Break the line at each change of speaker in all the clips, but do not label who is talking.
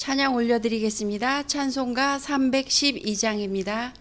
찬양 올려드리겠습니다. 찬송가 312장입니다.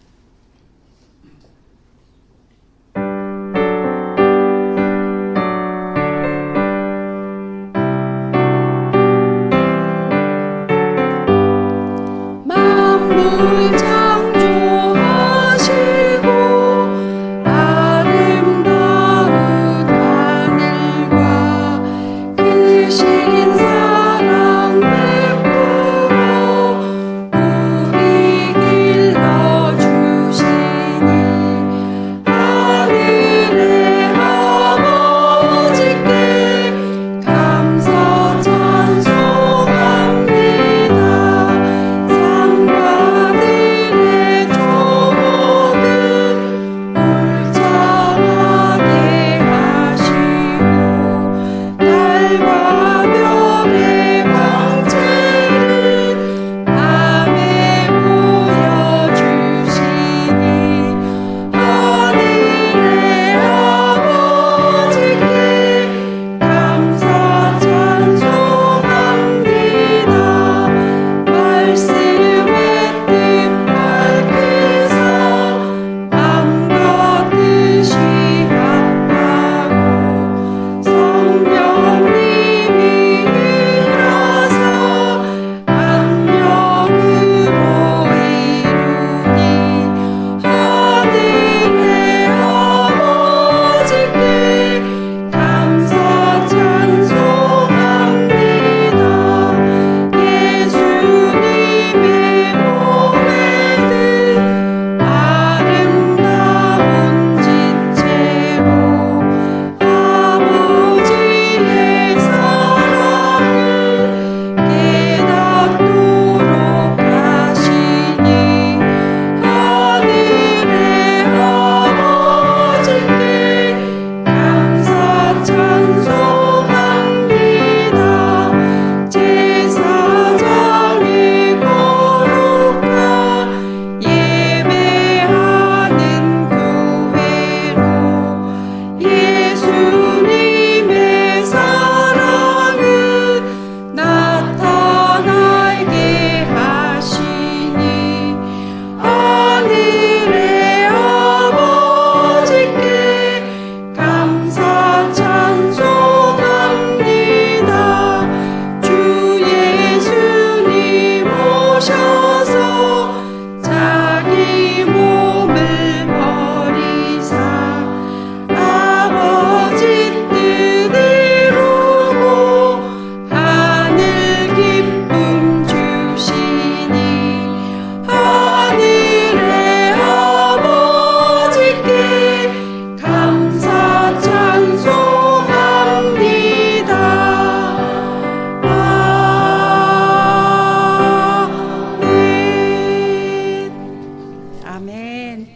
아멘.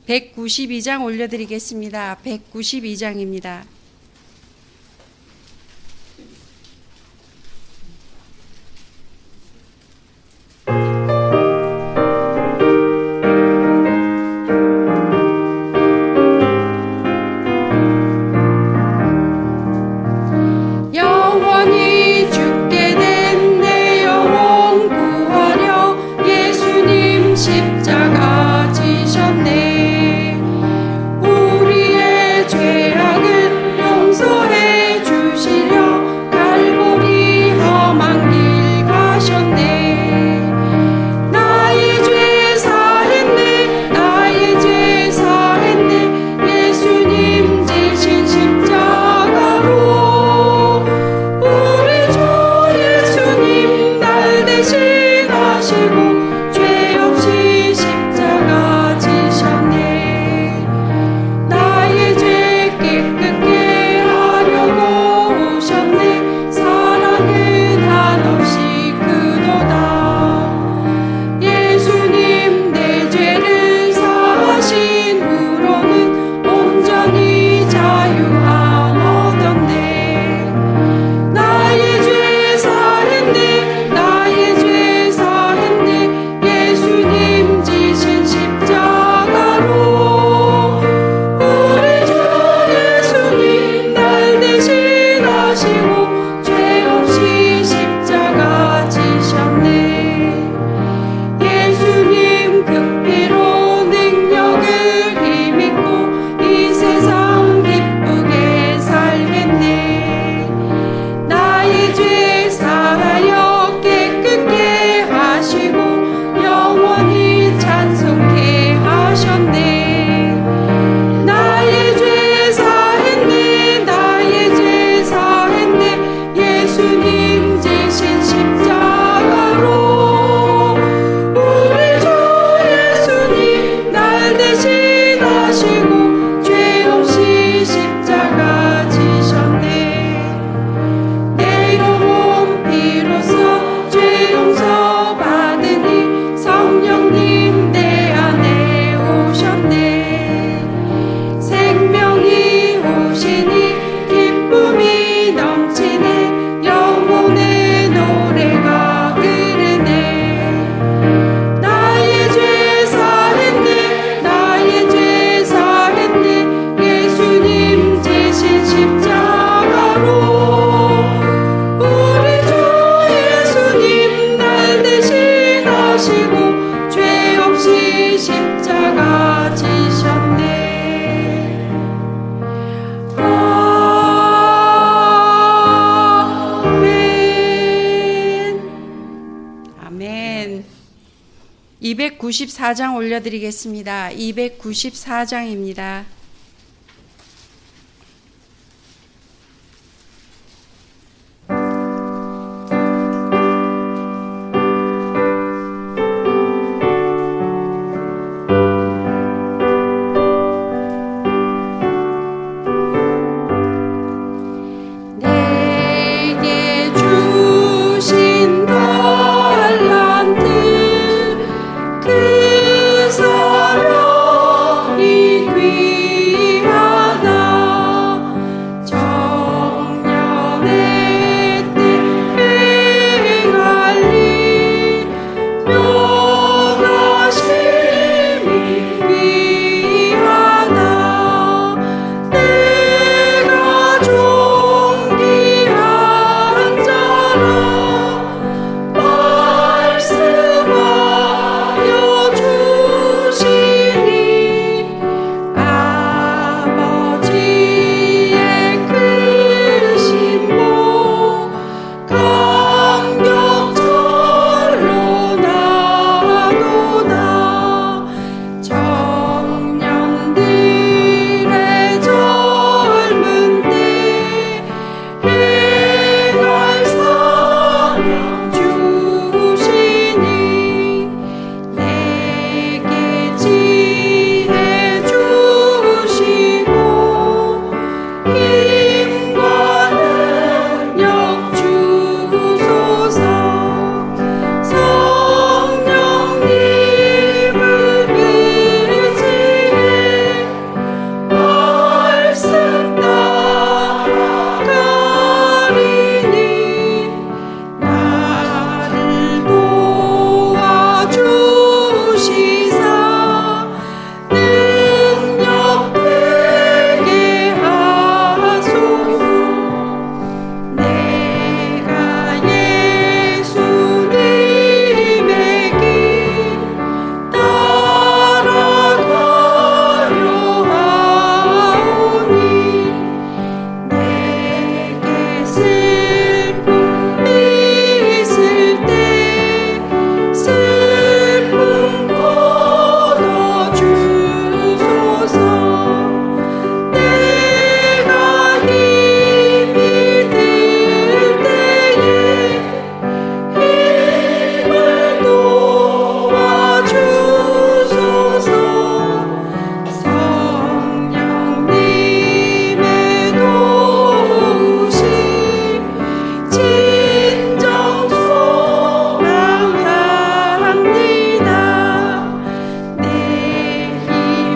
192장 올려드리겠습니다. 192장입니다.
십자가 지셨네. 우리의 죄악을
아멘. 294장 올려드리겠습니다. 294장입니다.
내게 주신 달란트 그 사랑이 귀하다. 정년의 때 행할리 명하심이 귀하다. 내가 존귀한 자라 말씀하여 주시니 아버지의 크신 복 감격절로 나도다. 청년들의 젊은 때 행할 사명 주시니 내게 지혜 주시고 힘과 능력 주소서. 성령님을 의지해 말씀 따라가리니 나를 도와주시사 능력 되게 하소서. 내가 예수님의 길 따라가려 하오니 내게 슬픔 있을 때 슬픔 걷어주소서. 내가 힘이 들 때에 힘을 도와주소서. 성령님의 도우심 진정 소망합니다. 내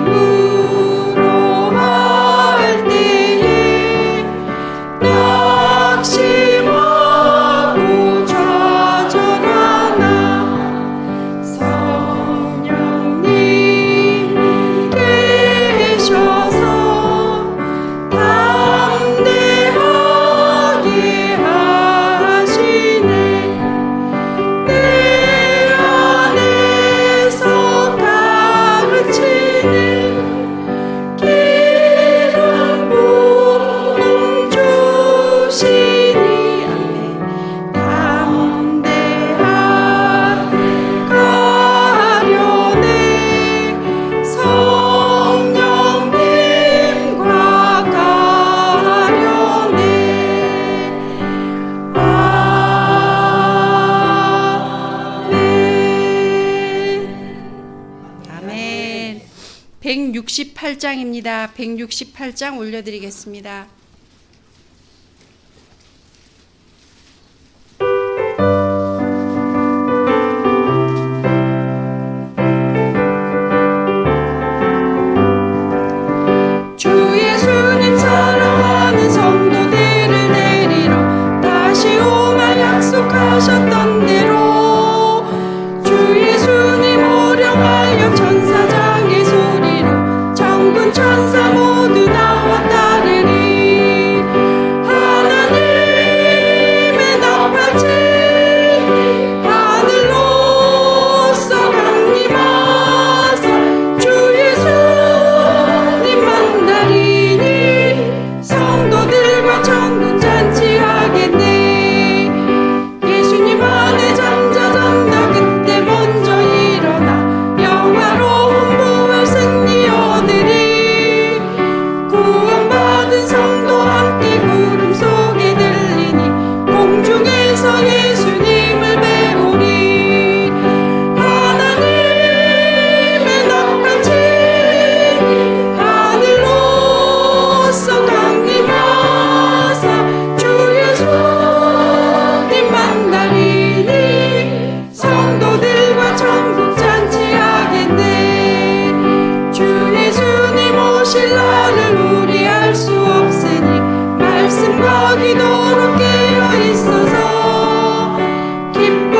힘으로 할 때에 낙심하고 좌절하나 성령님 계셔서 담대하게 하시네. 내 안에서 가르치는 기름 부음 주시니 아멘. 담대하게 가려네. 성령님과 가려네. 아멘.
아멘. 168장입니다. 168장 올려드리겠습니다.
주 예수님 사랑하는 성도들을 데리러 다시 오마 약속하셨던 대로 주 예수님 오령하여 천사장의 소리로 천군 천사 모두 나와 따르리.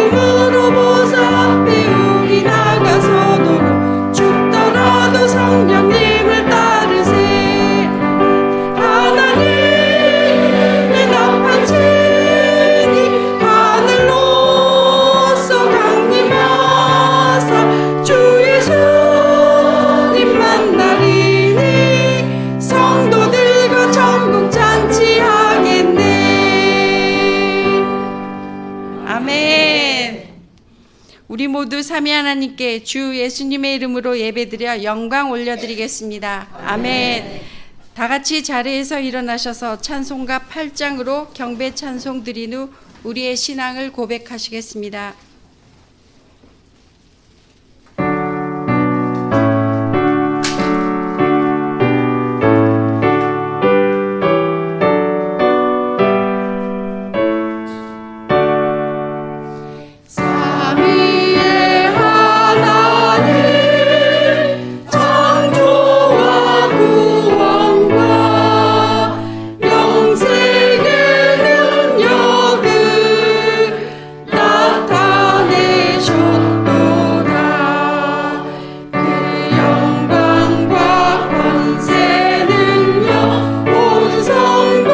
기쁨으로 보좌 앞에 우리 나가서도록 죽더라도 성령님을 따르세. 하나님의 나팔체니 하늘로서 강림하사 주 예수님 만나리니 성도들과 천국 잔치하겠네.
아멘. 우리 모두 삼위 하나님께 주 예수님의 이름으로 예배드려 영광 올려드리겠습니다. 아멘. 다 같이 자리에서 일어나셔서 찬송가 8장으로 경배 찬송 드린 후 우리의 신앙을 고백하시겠습니다.
삼위의 하나님 창조와 구원과 영생의 능력을 나타내셨도다. 그 영광과 권세 능력 온 성도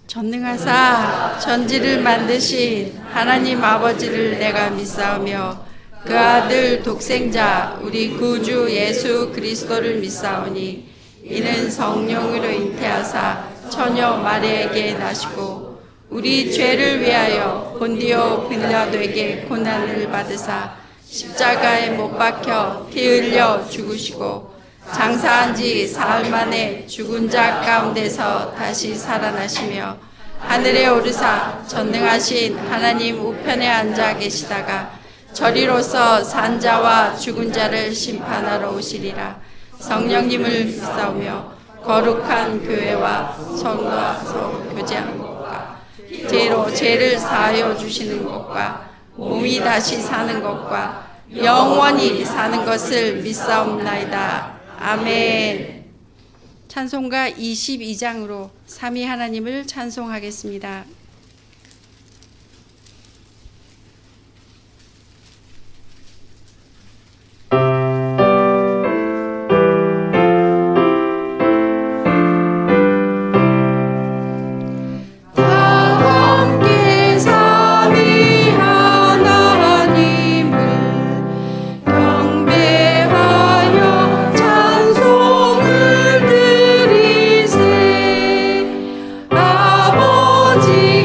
전능하사 전지를 만드신 하나님 아버지를 내가 믿사오며 그 아들 독생자 우리 구주 예수 그리스도를 믿사오니 이는 성령으로 잉태하사 처녀 마리아에게 나시고 우리 죄를 위하여 본디오 빌라도에게 고난을 받으사 십자가에 못 박혀 피 흘려 죽으시고 장사한 지 사흘 만에 죽은 자 가운데서 다시 살아나시며 하늘에 오르사 전능하신 하나님 우편에 앉아 계시다가 저리로서 산 자와 죽은 자를 심판하러 오시리라. 성령님을 믿사오며 거룩한 교회와 성도와 서로 교제하는 것과 죄로 죄를 사하여 주시는 것과 몸이 다시 사는 것과 영원히 사는 것을 믿사옵나이다. 아멘. 찬송가 22장으로 삼위 하나님을 찬송하겠습니다.
아버지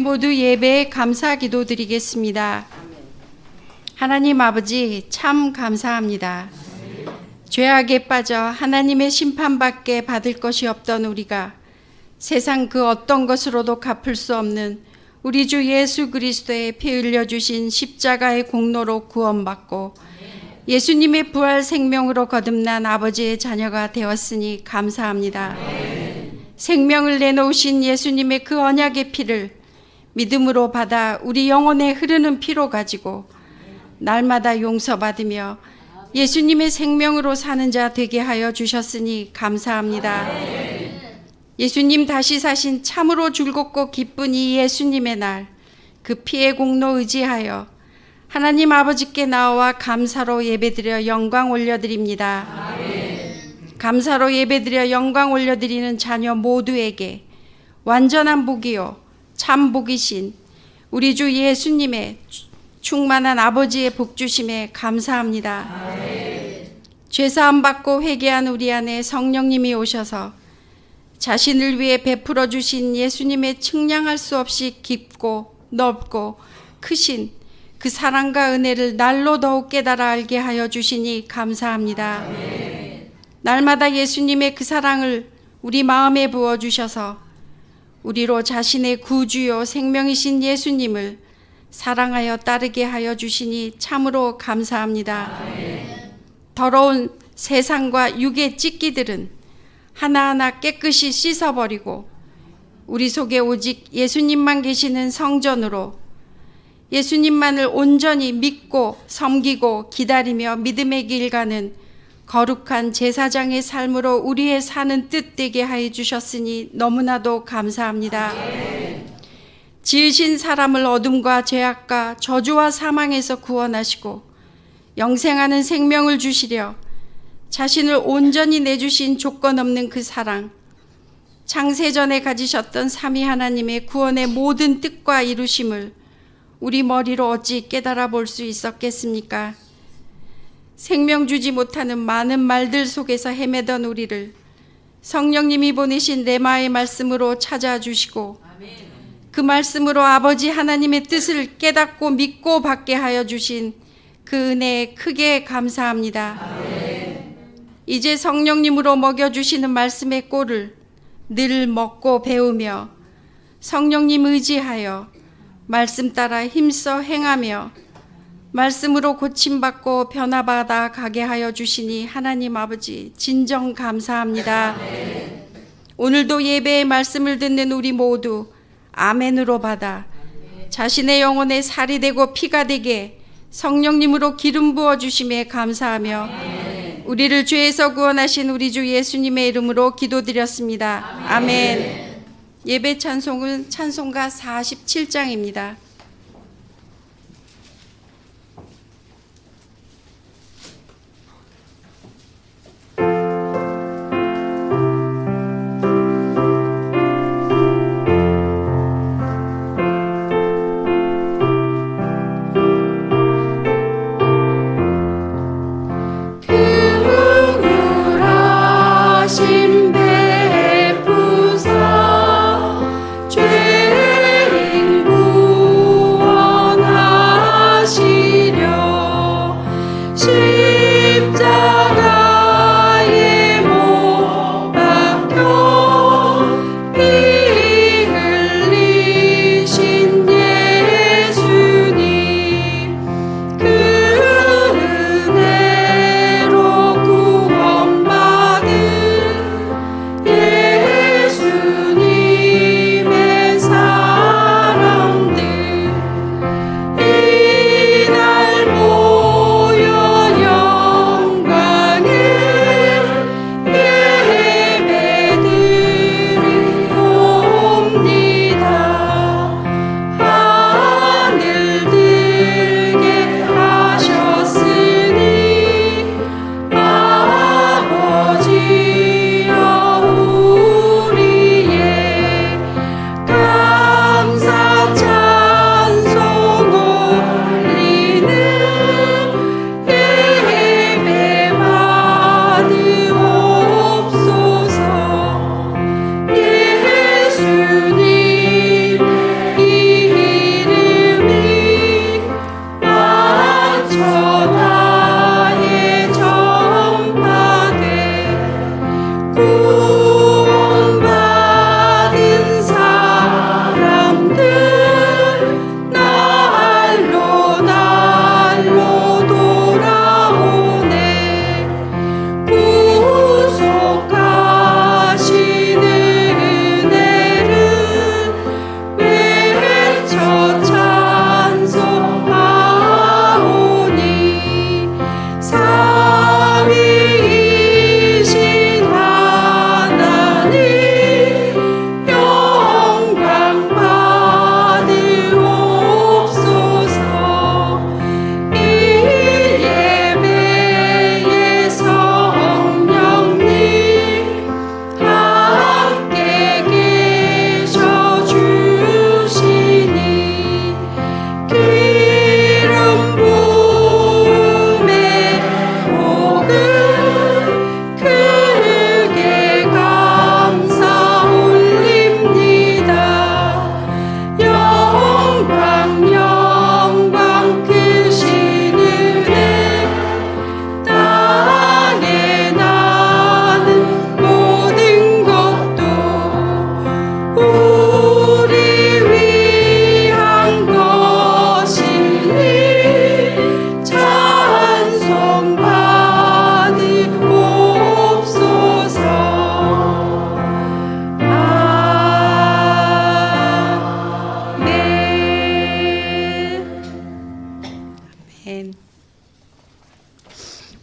모두 예배에 감사 기도 드리겠습니다. 하나님 아버지, 참 감사합니다. 죄악에 빠져 하나님의 심판밖에 받을 것이 없던 우리가 세상 그 어떤 것으로도 갚을 수 없는 우리 주 예수 그리스도의 피 흘려주신 십자가의 공로로 구원받고 예수님의 부활 생명으로 거듭난 아버지의 자녀가 되었으니 감사합니다. 생명을 내놓으신 예수님의 그 언약의 피를 믿음으로 받아 우리 영혼에 흐르는 피로 가지고 날마다 용서받으며 예수님의 생명으로 사는 자 되게 하여 주셨으니 감사합니다. 예수님 다시 사신 참으로 즐겁고 기쁜 이 예수님의 날, 그 피의 공로 의지하여 하나님 아버지께 나와 감사로 예배드려 영광 올려드립니다. 감사로 예배드려 영광 올려드리는 자녀 모두에게 완전한 복이요 참 복이신 우리 주 예수님의 충만한 아버지의 복 주심에 감사합니다. 죄사함 받고 회개한 우리 안에 성령님이 오셔서 자신을 위해 베풀어 주신 예수님의 측량할 수 없이 깊고 넓고 크신 그 사랑과 은혜를 날로 더욱 깨달아 알게 하여 주시니 감사합니다. 날마다 예수님의 그 사랑을 우리 마음에 부어 주셔서 우리로 자신의 구주요 생명이신 예수님을 사랑하여 따르게 하여 주시니 참으로 감사합니다. 더러운 세상과 육의 찢기들은 하나하나 깨끗이 씻어버리고 우리 속에 오직 예수님만 계시는 성전으로 예수님만을 온전히 믿고 섬기고 기다리며 믿음의 길 가는 거룩한 제사장의 삶으로 우리의 사는 뜻 되게 하여 주셨으니 너무나도 감사합니다. 지으신 사람을 어둠과 죄악과 저주와 사망에서 구원하시고 영생하는 생명을 주시려 자신을 온전히 내주신 조건 없는 그 사랑, 창세전에 가지셨던 삼위 하나님의 구원의 모든 뜻과 이루심을 우리 머리로 어찌 깨달아 볼 수 있었겠습니까? 생명 주지 못하는 많은 말들 속에서 헤매던 우리를 성령님이 보내신 레마의 말씀으로 찾아주시고 그 말씀으로 아버지 하나님의 뜻을 깨닫고 믿고 받게 하여 주신 그 은혜에 크게 감사합니다. 이제 성령님으로 먹여주시는 말씀의 꼴을 늘 먹고 배우며 성령님 의지하여 말씀 따라 힘써 행하며 말씀으로 고침받고 변화받아 가게 하여 주시니 하나님 아버지 진정 감사합니다. 오늘도 예배의 말씀을 듣는 우리 모두 아멘으로 받아 자신의 영혼에 살이 되고 피가 되게 성령님으로 기름 부어 주심에 감사하며 우리를 죄에서 구원하신 우리 주 예수님의 이름으로 기도드렸습니다. 아멘. 예배 찬송은 찬송가 47장입니다.
죄인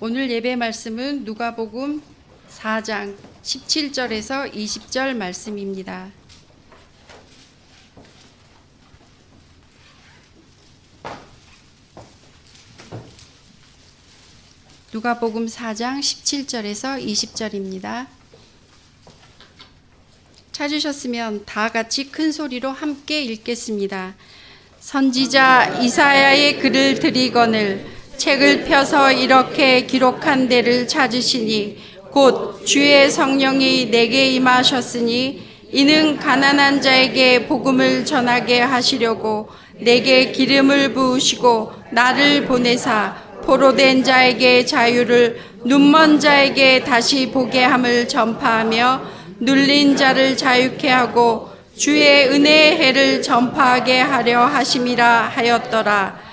오늘 예배 말씀은 누가복음 4장 17절에서 20절 말씀입니다. 누가복음 4장 17절에서 20절입니다. 찾으셨으면 다 같이 큰 소리로 함께 읽겠습니다. 선지자 이사야의 글을 들이거늘 책을 펴서 이렇게 기록한 데를 찾으시니 곧 주의 성령이 내게 임하셨으니 이는 가난한 자에게 복음을 전하게 하시려고 내게 기름을 부으시고 나를 보내사 포로된 자에게 자유를 눈먼 자에게 다시 보게 함을 전파하며 눌린 자를 자유케 하고 주의 은혜의 해를 전파하게 하려 하심이라 하였더라.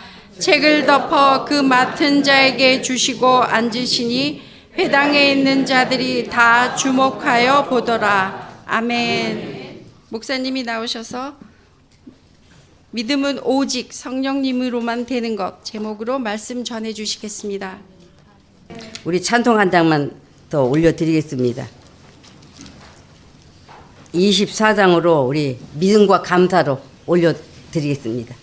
책을 덮어 그 맡은 자에게 주시고 앉으시니 회당에 있는 자들이 다 주목하여 보더라. 아멘. 목사님이 나오셔서 믿음은 오직 성령님으로만 되는 것 제목으로 말씀 전해 주시겠습니다.
우리 찬송 한 장만 더 올려드리겠습니다. 24장으로 우리 믿음과 감사로 올려드리겠습니다.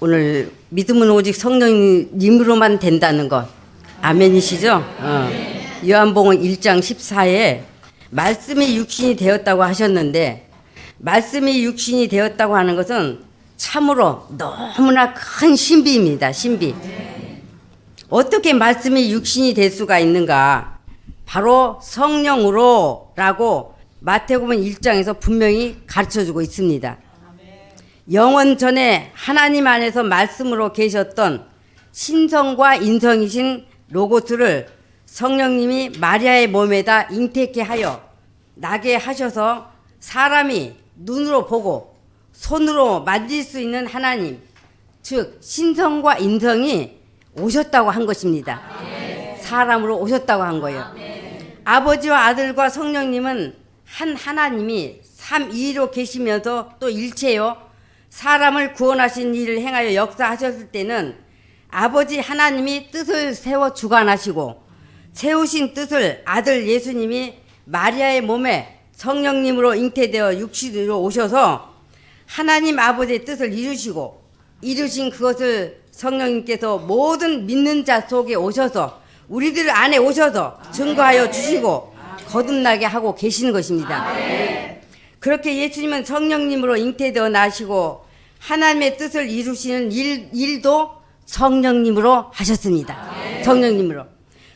오늘 믿음은 오직 성령님으로만 된다는 것. 아멘이시죠? 요한복음 1장 14에 말씀이 육신이 되었다고 하셨는데, 말씀이 육신이 되었다고 하는 것은 참으로 너무나 큰 신비입니다. 신비. 어떻게 말씀이 육신이 될 수가 있는가? 바로 성령으로라고 마태복음 1장에서 분명히 가르쳐주고 있습니다. 영원 전에 하나님 안에서 말씀으로 계셨던 신성과 인성이신 로고스를 성령님이 마리아의 몸에다 잉태케 하여 나게 하셔서 사람이 눈으로 보고 손으로 만질 수 있는 하나님, 즉 신성과 인성이 오셨다고 한 것입니다. 사람으로 오셨다고 한 거예요. 아버지와 아들과 성령님은 한 하나님이 삼위로 계시면서 또 일체요. 사람을 구원하신 일을 행하여 역사하셨을 때는 아버지 하나님이 뜻을 세워 주관하시고 세우신 뜻을 아들 예수님이 마리아의 몸에 성령님으로 잉태되어 육신으로 오셔서 하나님 아버지의 뜻을 이루신 그것을 성령님께서 모든 믿는 자 속에 오셔서 우리들 안에 오셔서 증거하여 주시고 거듭나게 하고 계시는 것입니다. 그렇게 예수님은 성령님으로 잉태되어 나시고 하나님의 뜻을 이루시는 일도 성령님으로 하셨습니다. 성령님으로.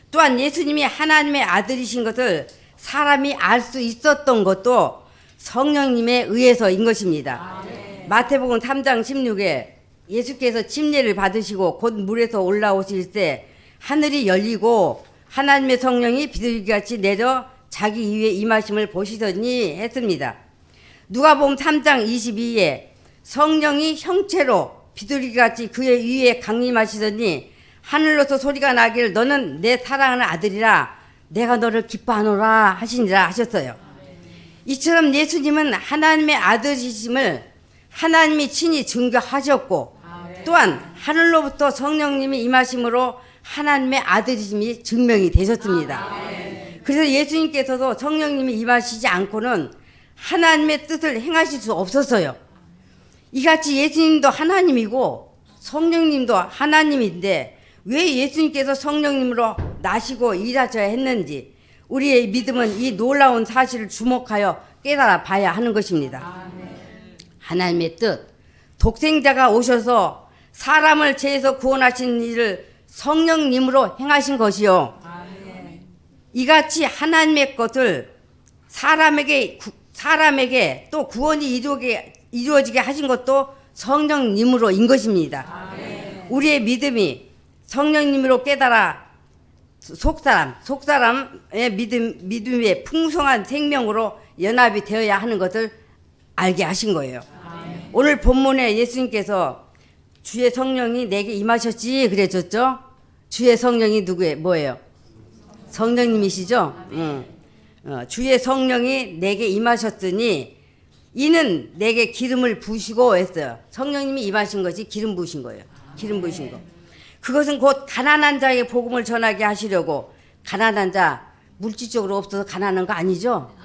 또한 예수님이 하나님의 아들이신 것을 사람이 알 수 있었던 것도 성령님에 의해서인 것입니다. 마태복음 3장 16에 예수께서 침례를 받으시고 곧 물에서 올라오실 때 하늘이 열리고 하나님의 성령이 비둘기같이 내려 자기 위에 임하심을 보시더니 했습니다. 누가복음 3장 22에 성령이 형체로 비둘기같이 그의 위에 강림하시더니 하늘로서 소리가 나기를 너는 내 사랑하는 아들이라 내가 너를 기뻐하노라 하시니라 하셨어요. 이처럼 예수님은 하나님의 아들이심을 하나님이 친히 증거하셨고 또한 하늘로부터 성령님이 임하심으로 하나님의 아들이심이 증명이 되셨습니다. 그래서 예수님께서도 성령님이 임하시지 않고는 하나님의 뜻을 행하실 수 없었어요. 이같이 예수님도 하나님이고 성령님도 하나님인데 왜 예수님께서 성령님으로 나시고 일하셔야 했는지 우리의 믿음은 이 놀라운 사실을 주목하여 깨달아 봐야 하는 것입니다. 하나님의 뜻, 독생자가 오셔서 사람을 죄에서 구원하신 일을 성령님으로 행하신 것이요. 이같이 하나님의 것을 사람에게 또 구원이 이루어지게 하신 것도 성령님으로인 것입니다. 우리의 믿음이 성령님으로 깨달아 속사람의 믿음의 풍성한 생명으로 연합이 되어야 하는 것을 알게 하신 거예요. 오늘 본문에 예수님께서 주의 성령이 내게 임하셨지 그래졌죠? 주의 성령이 뭐예요? 성령님이시죠? 주의 성령이 내게 임하셨으니 이는 내게 기름을 부으시고 했어요. 성령님이 임하신 것이 기름 부으신 거예요. 기름 부으신 거. 그것은 곧 가난한 자에게 복음을 전하게 하시려고 가난한 자 물질적으로 없어서 가난한 거 아니죠?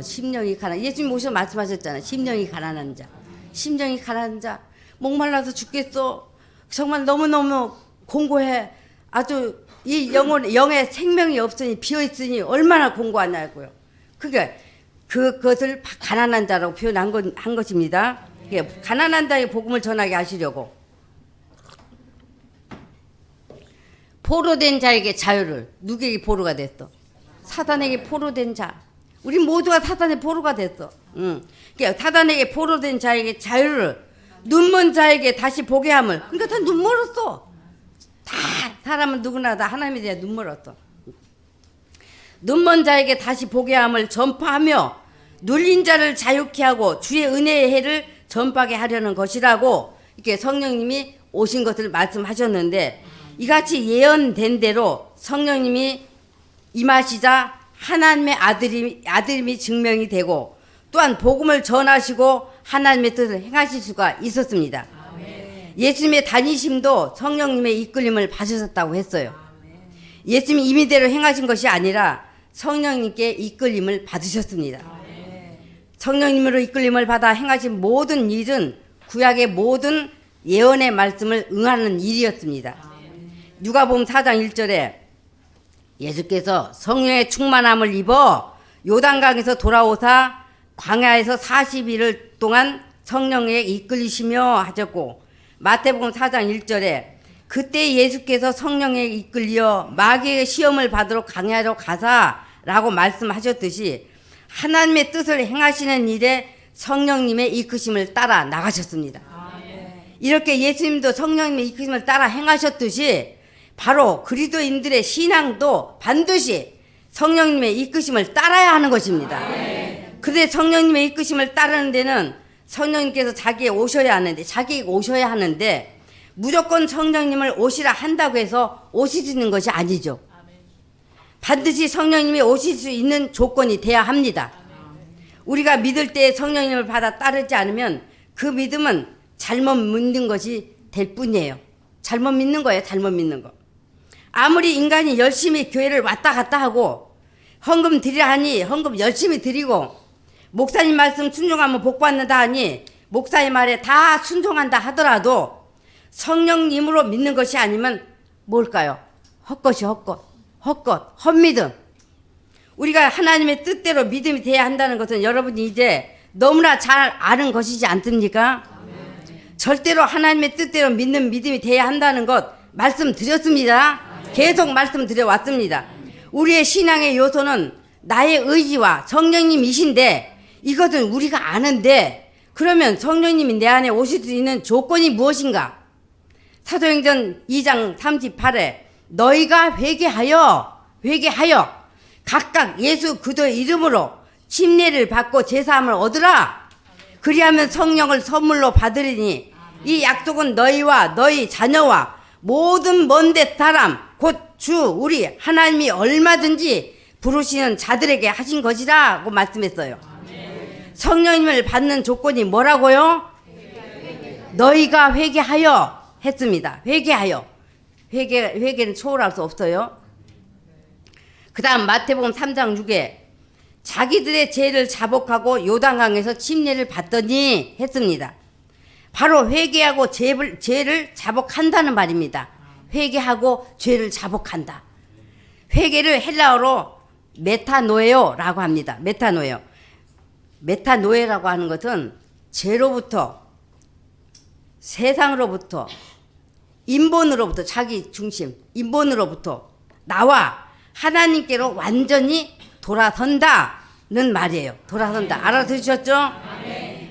심령이 가난. 예수님 오셔서 말씀하셨잖아요. 심령이 가난한 자. 심령이 가난한 자. 목말라서 죽겠어. 정말 너무너무 공고해. 아주 이 영의 생명이 없으니 비어있으니 얼마나 공고하냐고요. 그러니까 그것을 가난한 자라고 한 것입니다. 가난한 자에게 복음을 전하게 하시려고 포로된 자에게 자유를. 누구에게 포로가 됐어? 사단에게 포로된 자. 우리 모두가 사단의 포로가 됐어. 그러니까 사단에게 포로된 자에게 자유를, 눈먼 자에게 다시 보게 함을. 그러니까 다 눈 멀었어. 다 사람은 누구나 다 하나님에 대해 눈 멀었어. 눈먼 자에게 다시 보게 함을 전파하며 눌린 자를 자유케 하고 주의 은혜의 해를 전파하게 하려는 것이라고 이렇게 성령님이 오신 것을 말씀하셨는데, 이같이 예언된 대로 성령님이 임하시자 하나님의 아들임이 증명이 되고 또한 복음을 전하시고 하나님의 뜻을 행하실 수가 있었습니다. 예수님의 다니심도 성령님의 이끌림을 받으셨다고 했어요. 예수님이 임의대로 행하신 것이 아니라 성령님께 이끌림을 받으셨습니다. 성령님으로 이끌림을 받아 행하신 모든 일은 구약의 모든 예언의 말씀을 응하는 일이었습니다. 누가복음 4장 1절에 예수께서 성령의 충만함을 입어 요단강에서 돌아오사 광야에서 40일을 동안 성령에 이끌리시며 하셨고, 마태복음 4장 1절에 그때 예수께서 성령에 이끌려 마귀의 시험을 받으러 광야로 가사라고 말씀하셨듯이 하나님의 뜻을 행하시는 일에 성령님의 이끄심을 따라 나가셨습니다. 이렇게 예수님도 성령님의 이끄심을 따라 행하셨듯이 바로 그리스도인들의 신앙도 반드시 성령님의 이끄심을 따라야 하는 것입니다. 그런데 성령님의 이끄심을 따르는 데는 성령님께서 자기에 오셔야 하는데 무조건 성령님을 오시라 한다고 해서 오실 수 있는 것이 아니죠. 반드시 성령님이 오실 수 있는 조건이 돼야 합니다. 우리가 믿을 때 성령님을 받아 따르지 않으면 그 믿음은 잘못 믿는 것이 될 뿐이에요. 잘못 믿는 거예요. 잘못 믿는 거. 아무리 인간이 열심히 교회를 왔다 갔다 하고 헌금 드리라 하니 헌금 열심히 드리고 목사님 말씀 순종하면 복 받는다 하니 목사님 말에 다 순종한다 하더라도 성령님으로 믿는 것이 아니면 뭘까요? 헛것이 헛믿음. 우리가 하나님의 뜻대로 믿음이 돼야 한다는 것은 여러분이 이제 너무나 잘 아는 것이지 않습니까? 절대로 하나님의 뜻대로 믿는 믿음이 돼야 한다는 것 말씀드렸습니다. 계속 말씀드려왔습니다. 우리의 신앙의 요소는 나의 의지와 성령님이신데 이것은 우리가 아는데 그러면 성령님이 내 안에 오실 수 있는 조건이 무엇인가? 사도행전 2장 38에 너희가 회개하여 각각 예수 그리스도의 이름으로 침례를 받고 제사함을 얻으라. 그리하면 성령을 선물로 받으리니 이 약속은 너희와 너희 자녀와 모든 먼데 사람 곧 주 우리 하나님이 얼마든지 부르시는 자들에게 하신 것이라고 말씀했어요. 성령님을 받는 조건이 뭐라고요? 너희가 회개하여 했습니다. 회개는 초월할 수 없어요. 그 다음 마태복음 3장 6에 자기들의 죄를 자복하고 요단강에서 침례를 받더니 했습니다. 바로 회개하고 죄를 자복한다는 말입니다. 회개하고 죄를 자복한다. 회개를 헬라어로 메타노에오라고 합니다. 메타노에라고 하는 것은 죄로부터 세상으로부터 인본으로부터 자기 중심 인본으로부터 나와 하나님께로 완전히 돌아선다는 말이에요. 돌아선다. 알아들으셨죠?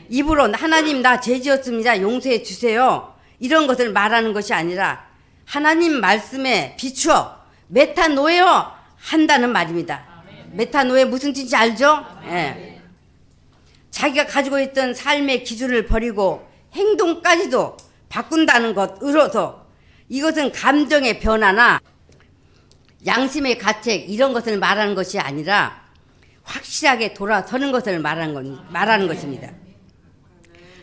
입으로 하나님 나 죄 지었습니다. 용서해 주세요. 이런 것을 말하는 것이 아니라 하나님 말씀에 비추어 메타노에어 한다는 말입니다. 메타노에 무슨 뜻인지 알죠? 예. 자기가 가지고 있던 삶의 기준을 버리고 행동까지도 바꾼다는 것으로서 이것은 감정의 변화나 양심의 가책 이런 것을 말하는 것이 아니라 확실하게 돌아서는 것을 말하는 것입니다.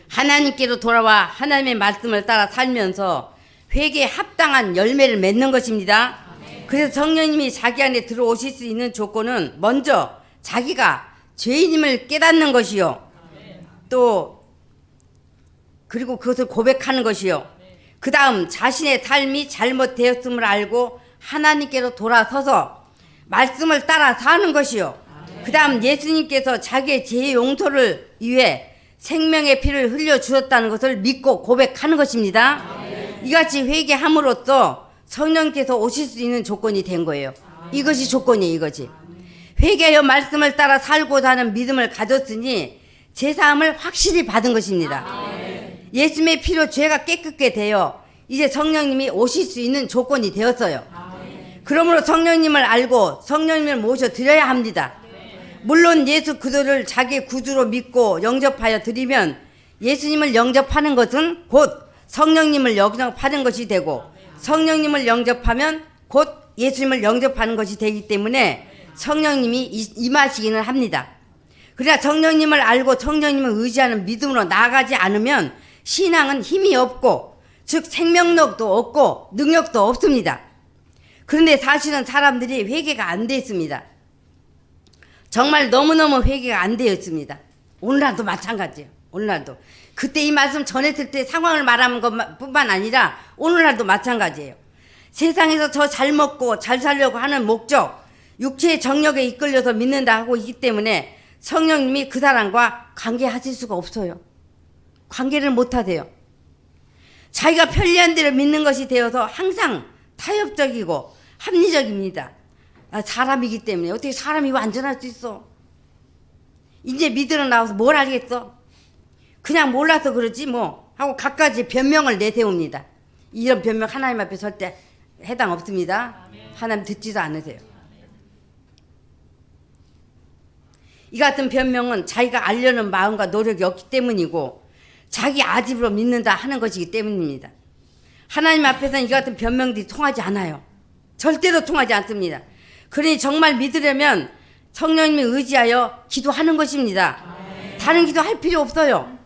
하나님께로 돌아와 하나님의 말씀을 따라 살면서 회개에 합당한 열매를 맺는 것입니다. 그래서 성령님이 자기 안에 들어오실 수 있는 조건은 먼저 자기가 죄인임을 깨닫는 것이요. 또 그리고 그것을 고백하는 것이요. 그 다음 자신의 삶이 잘못되었음을 알고 하나님께로 돌아서서 말씀을 따라 사는 것이요. 그 다음 예수님께서 자기의 죄 용서를 위해 생명의 피를 흘려주었다는 것을 믿고 고백하는 것입니다. 이같이 회개함으로써 성령께서 오실 수 있는 조건이 된 거예요. 이것이 조건이에요. 이것이. 회개하여 말씀을 따라 살고자 하는 믿음을 가졌으니 제사함을 확실히 받은 것입니다. 예수님의 피로 죄가 깨끗게 되어 이제 성령님이 오실 수 있는 조건이 되었어요. 그러므로 성령님을 알고 성령님을 모셔드려야 합니다. 물론 예수 그리스도를 자기 구주로 믿고 영접하여 드리면 예수님을 영접하는 것은 곧 성령님을 영접하는 것이 되고 성령님을 영접하면 곧 예수님을 영접하는 것이 되기 때문에 성령님이 임하시기는 합니다. 그러나 성령님을 알고 성령님을 의지하는 믿음으로 나아가지 않으면 신앙은 힘이 없고 즉 생명력도 없고 능력도 없습니다. 그런데 사실은 사람들이 회개가 안 되어 있습니다. 정말 너무너무 회개가 안 되어 있습니다. 오늘날도 마찬가지예요. 오늘날도. 그때 이 말씀 전했을 때 상황을 말하는 것뿐만 아니라 오늘날도 마찬가지예요. 세상에서 더 잘 먹고 잘 살려고 하는 목적, 육체의 정력에 이끌려서 믿는다 하고 있기 때문에 성령님이 그 사람과 관계하실 수가 없어요. 관계를 못 하세요. 자기가 편리한 대로 믿는 것이 되어서 항상 타협적이고 합리적입니다. 사람이기 때문에 어떻게 사람이 완전할 수 있어? 이제 믿으러 나와서 뭘 알겠어? 그냥 몰라서 그러지 뭐 하고 갖가지 변명을 내세웁니다. 이런 변명 하나님 앞에 설 때 해당 없습니다. 하나님 듣지도 않으세요. 이 같은 변명은 자기가 알려는 마음과 노력이 없기 때문이고 자기 아집으로 믿는다 하는 것이기 때문입니다. 하나님 앞에서는 이 같은 변명들이 통하지 않아요. 절대로 통하지 않습니다. 그러니 정말 믿으려면 성령님이 의지하여 기도하는 것입니다. 다른 기도할 필요 없어요.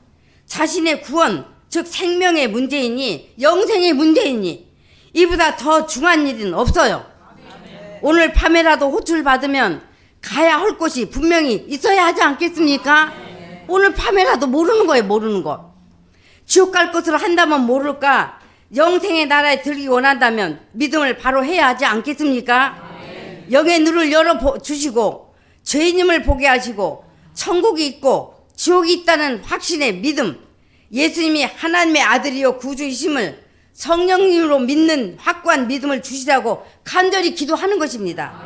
자신의 구원, 즉 생명의 문제이니 영생의 문제이니 이보다 더 중요한 일은 없어요. 오늘 밤에라도 호출 받으면 가야 할 곳이 분명히 있어야 하지 않겠습니까? 오늘 밤에라도 모르는 거예요. 모르는 거. 지옥 갈 것으로 한다면 모를까? 영생의 나라에 들기 원한다면 믿음을 바로 해야 하지 않겠습니까? 영의 눈을 열어주시고 죄인임을 보게 하시고 천국이 있고 지옥이 있다는 확신의 믿음, 예수님이 하나님의 아들이요 구주이심을 성령님으로 믿는 확고한 믿음을 주시라고 간절히 기도하는 것입니다.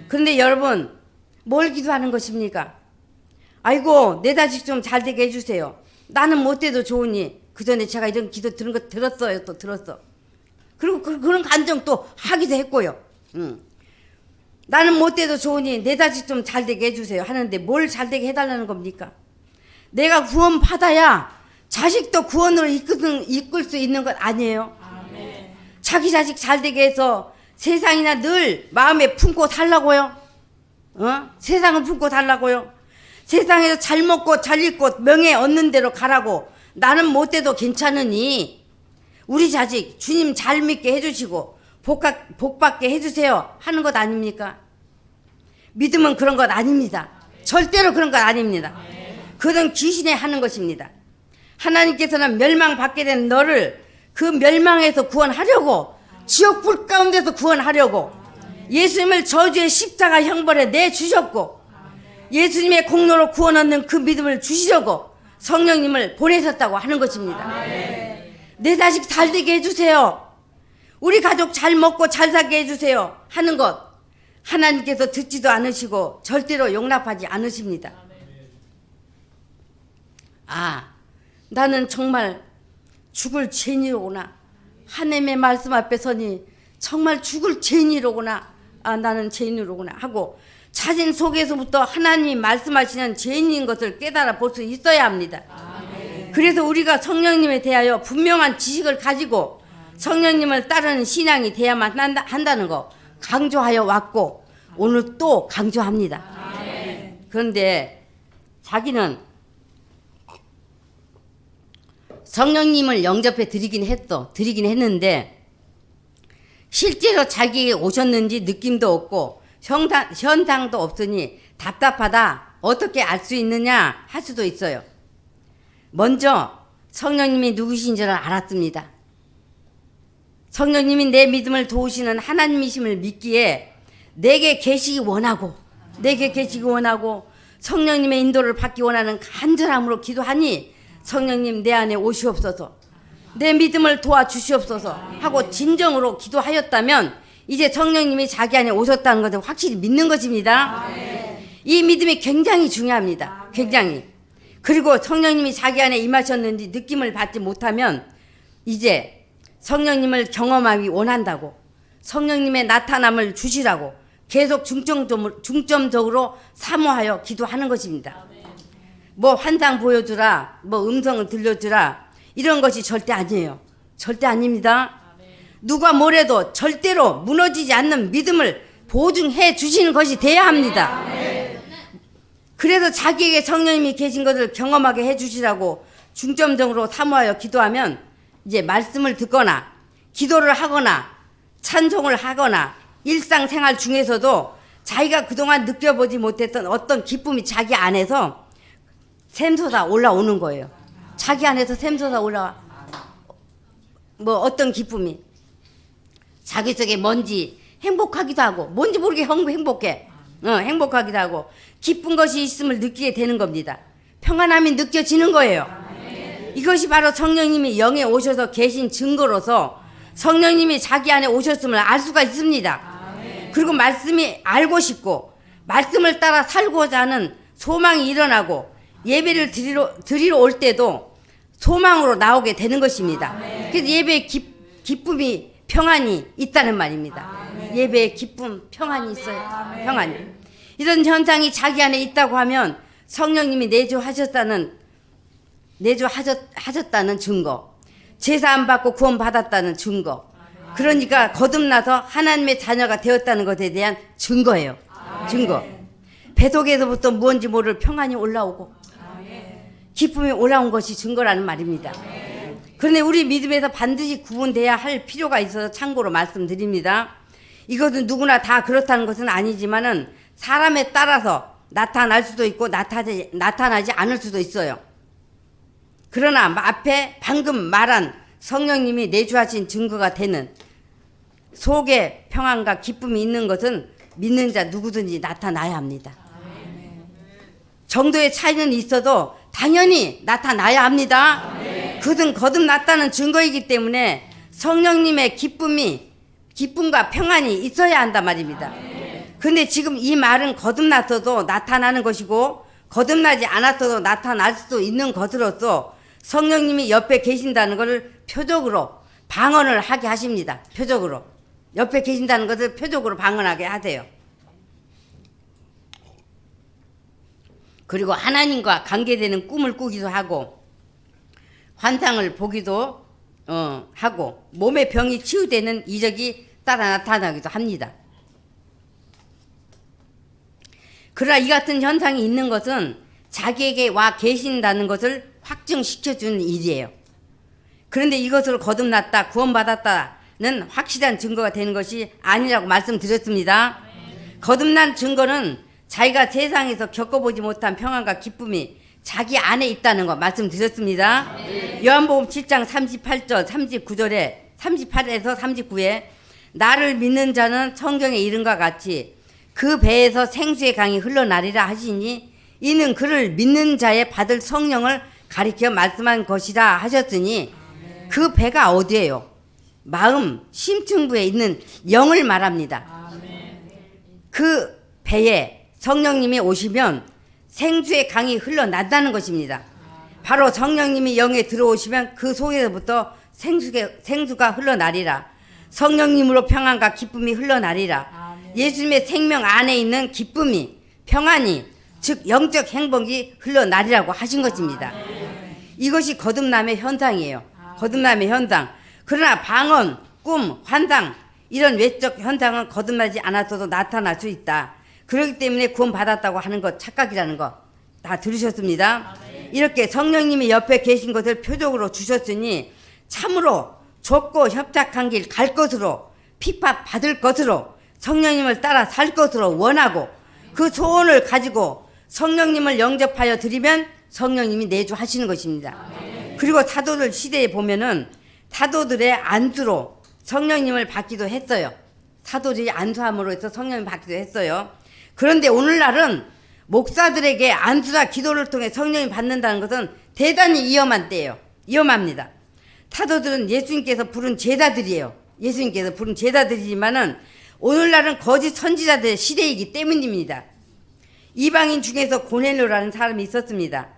그런데 여러분 뭘 기도하는 것입니까? 아이고 내 자식 좀 잘 되게 해주세요. 나는 못 돼도 좋으니 그 전에 제가 이런 기도 들은 거 들었어요. 또 들었어. 그리고 그런 간증 또 하기도 했고요. 나는 못 돼도 좋으니 내 자식 좀 잘 되게 해주세요 하는데 뭘 잘 되게 해달라는 겁니까? 내가 구원 받아야 자식도 구원으로 이끌 수 있는 것 아니에요? 자기 자식 잘 되게 해서 세상이나 늘 마음에 품고 살라고요? 세상을 품고 살라고요? 세상에서 잘 먹고 잘 입고 명예 얻는 대로 가라고 나는 못 돼도 괜찮으니 우리 자식 주님 잘 믿게 해주시고 복 받게 해주세요 하는 것 아닙니까? 믿음은 그런 것 아닙니다. 절대로 그런 것 아닙니다. 그건 귀신에 하는 것입니다. 하나님께서는 멸망받게 된 너를 그 멸망에서 구원하려고 지옥 불 가운데서 구원하려고 예수님을 저주의 십자가 형벌에 내주셨고 예수님의 공로로 구원 얻는 그 믿음을 주시려고 성령님을 보내셨다고 하는 것입니다. 내 자식 잘 되게 해주세요. 우리 가족 잘 먹고 잘 살게 해주세요 하는 것 하나님께서 듣지도 않으시고 절대로 용납하지 않으십니다. 나는 정말 죽을 죄인이로구나. 하나님의 말씀 앞에 서니 정말 죽을 죄인이로구나. 나는 죄인이로구나 하고 자신 속에서부터 하나님이 말씀하시는 죄인인 것을 깨달아 볼 수 있어야 합니다. 그래서 우리가 성령님에 대하여 분명한 지식을 가지고 성령님을 따르는 신앙이 돼야만 한다는 거 강조하여 왔고 오늘 또 강조합니다. 그런데 자기는 성령님을 영접해 드리긴 했는데 실제로 자기에게 오셨는지 느낌도 없고 현상도 없으니 답답하다. 어떻게 알 수 있느냐 할 수도 있어요. 먼저 성령님이 누구신 줄 알았습니다. 성령님이 내 믿음을 도우시는 하나님이심을 믿기에 내게 계시기 원하고 성령님의 인도를 받기 원하는 간절함으로 기도하니 성령님 내 안에 오시옵소서 내 믿음을 도와주시옵소서 하고 진정으로 기도하였다면 이제 성령님이 자기 안에 오셨다는 것을 확실히 믿는 것입니다. 이 믿음이 굉장히 중요합니다. 굉장히. 그리고 성령님이 자기 안에 임하셨는지 느낌을 받지 못하면 이제 성령님을 경험하기 원한다고 성령님의 나타남을 주시라고 계속 중점적으로 사모하여 기도하는 것입니다. 뭐 환상 보여주라, 뭐 음성을 들려주라 이런 것이 절대 아니에요. 절대 아닙니다. 누가 뭐래도 절대로 무너지지 않는 믿음을 보증해 주시는 것이 돼야 합니다. 그래서 자기에게 성령님이 계신 것을 경험하게 해 주시라고 중점적으로 사모하여 기도하면 이제 말씀을 듣거나 기도를 하거나 찬송을 하거나 일상생활 중에서도 자기가 그동안 느껴보지 못했던 어떤 기쁨이 자기 안에서 샘솟아 올라오는 거예요. 자기 안에서 샘솟아 올라와. 뭐 어떤 기쁨이 자기 속에 뭔지 행복하기도 하고 뭔지 모르게 행복해. 행복하기도 하고 기쁜 것이 있음을 느끼게 되는 겁니다. 평안함이 느껴지는 거예요. 이것이 바로 성령님이 영에 오셔서 계신 증거로서 성령님이 자기 안에 오셨음을 알 수가 있습니다. 그리고 말씀이 알고 싶고 말씀을 따라 살고자 하는 소망이 일어나고 예배를 드리러 올 때도 소망으로 나오게 되는 것입니다. 그래서 예배의 기쁨이 평안이 있다는 말입니다. 예배에 기쁨, 평안이 있어요. 평안이. 이런 현상이 자기 안에 있다고 하면 성령님이 내주하셨다는 증거, 제사 안 받고 구원 받았다는 증거, 그러니까 거듭나서 하나님의 자녀가 되었다는 것에 대한 증거예요. 증거. 배 속에서부터 무언지 모를 평안이 올라오고 기쁨이 올라온 것이 증거라는 말입니다. 그런데 우리 믿음에서 반드시 구분돼야 할 필요가 있어서 참고로 말씀드립니다. 이것은 누구나 다 그렇다는 것은 아니지만은 사람에 따라서 나타날 수도 있고 나타나지 않을 수도 있어요. 그러나 앞에 방금 말한 성령님이 내주하신 증거가 되는 속에 평안과 기쁨이 있는 것은 믿는 자 누구든지 나타나야 합니다. 정도의 차이는 있어도 당연히 나타나야 합니다. 그것은 거듭났다는 증거이기 때문에 성령님의 기쁨과 평안이 있어야 한단 말입니다. 근데 지금 이 말은 거듭났어도 나타나는 것이고 거듭나지 않았어도 나타날 수도 있는 것으로서 성령님이 옆에 계신다는 것을 표적으로 방언을 하게 하십니다. 표적으로. 옆에 계신다는 것을 표적으로 방언하게 하세요. 그리고 하나님과 관계되는 꿈을 꾸기도 하고 환상을 보기도 하고 몸의 병이 치유되는 이적이 따라 나타나기도 합니다. 그러나 이 같은 현상이 있는 것은 자기에게 와 계신다는 것을 확증시켜주는 일이에요. 그런데 이것으로 거듭났다, 구원받았다는 확실한 증거가 되는 것이 아니라고 말씀드렸습니다. 거듭난 증거는 자기가 세상에서 겪어보지 못한 평안과 기쁨이 자기 안에 있다는 거 말씀드렸습니다. 요한복음 7장 38절 39절에 38에서 39에 나를 믿는 자는 성경에 이른과 같이 그 배에서 생수의 강이 흘러나리라 하시니 이는 그를 믿는 자의 받을 성령을 가리켜 말씀한 것이라 하셨으니 그 배가 어디예요? 마음 심층부에 있는 영을 말합니다. 그 배에 성령님이 오시면 생수의 강이 흘러난다는 것입니다. 바로 성령님이 영에 들어오시면 그 속에서부터 생수가 흘러나리라. 성령님으로 평안과 기쁨이 흘러나리라. 예수님의 생명 안에 있는 기쁨이 평안이 즉 영적 행복이 흘러나리라고 하신 것입니다. 이것이 거듭남의 현상이에요. 거듭남의 현상. 그러나 방언, 꿈, 환상 이런 외적 현상은 거듭나지 않았어도 나타날 수 있다. 그렇기 때문에 구원받았다고 하는 것 착각이라는 거 다 들으셨습니다. 이렇게 성령님이 옆에 계신 것을 표적으로 주셨으니 참으로 좁고 협착한 길 갈 것으로 핍박 받을 것으로 성령님을 따라 살 것으로 원하고 그 소원을 가지고 성령님을 영접하여 드리면 성령님이 내주하시는 것입니다. 그리고 사도들 시대에 보면은 사도들의 안수로 성령님을 받기도 했어요. 사도들이 안수함으로 해서 성령님을 받기도 했어요. 그런데 오늘날은 목사들에게 안수나 기도를 통해 성령이 받는다는 것은 대단히 위험한 때예요. 위험합니다. 사도들은 예수님께서 부른 제자들이에요. 예수님께서 부른 제자들이지만은 오늘날은 거짓 선지자들의 시대이기 때문입니다. 이방인 중에서 고넬료라는 사람이 있었습니다.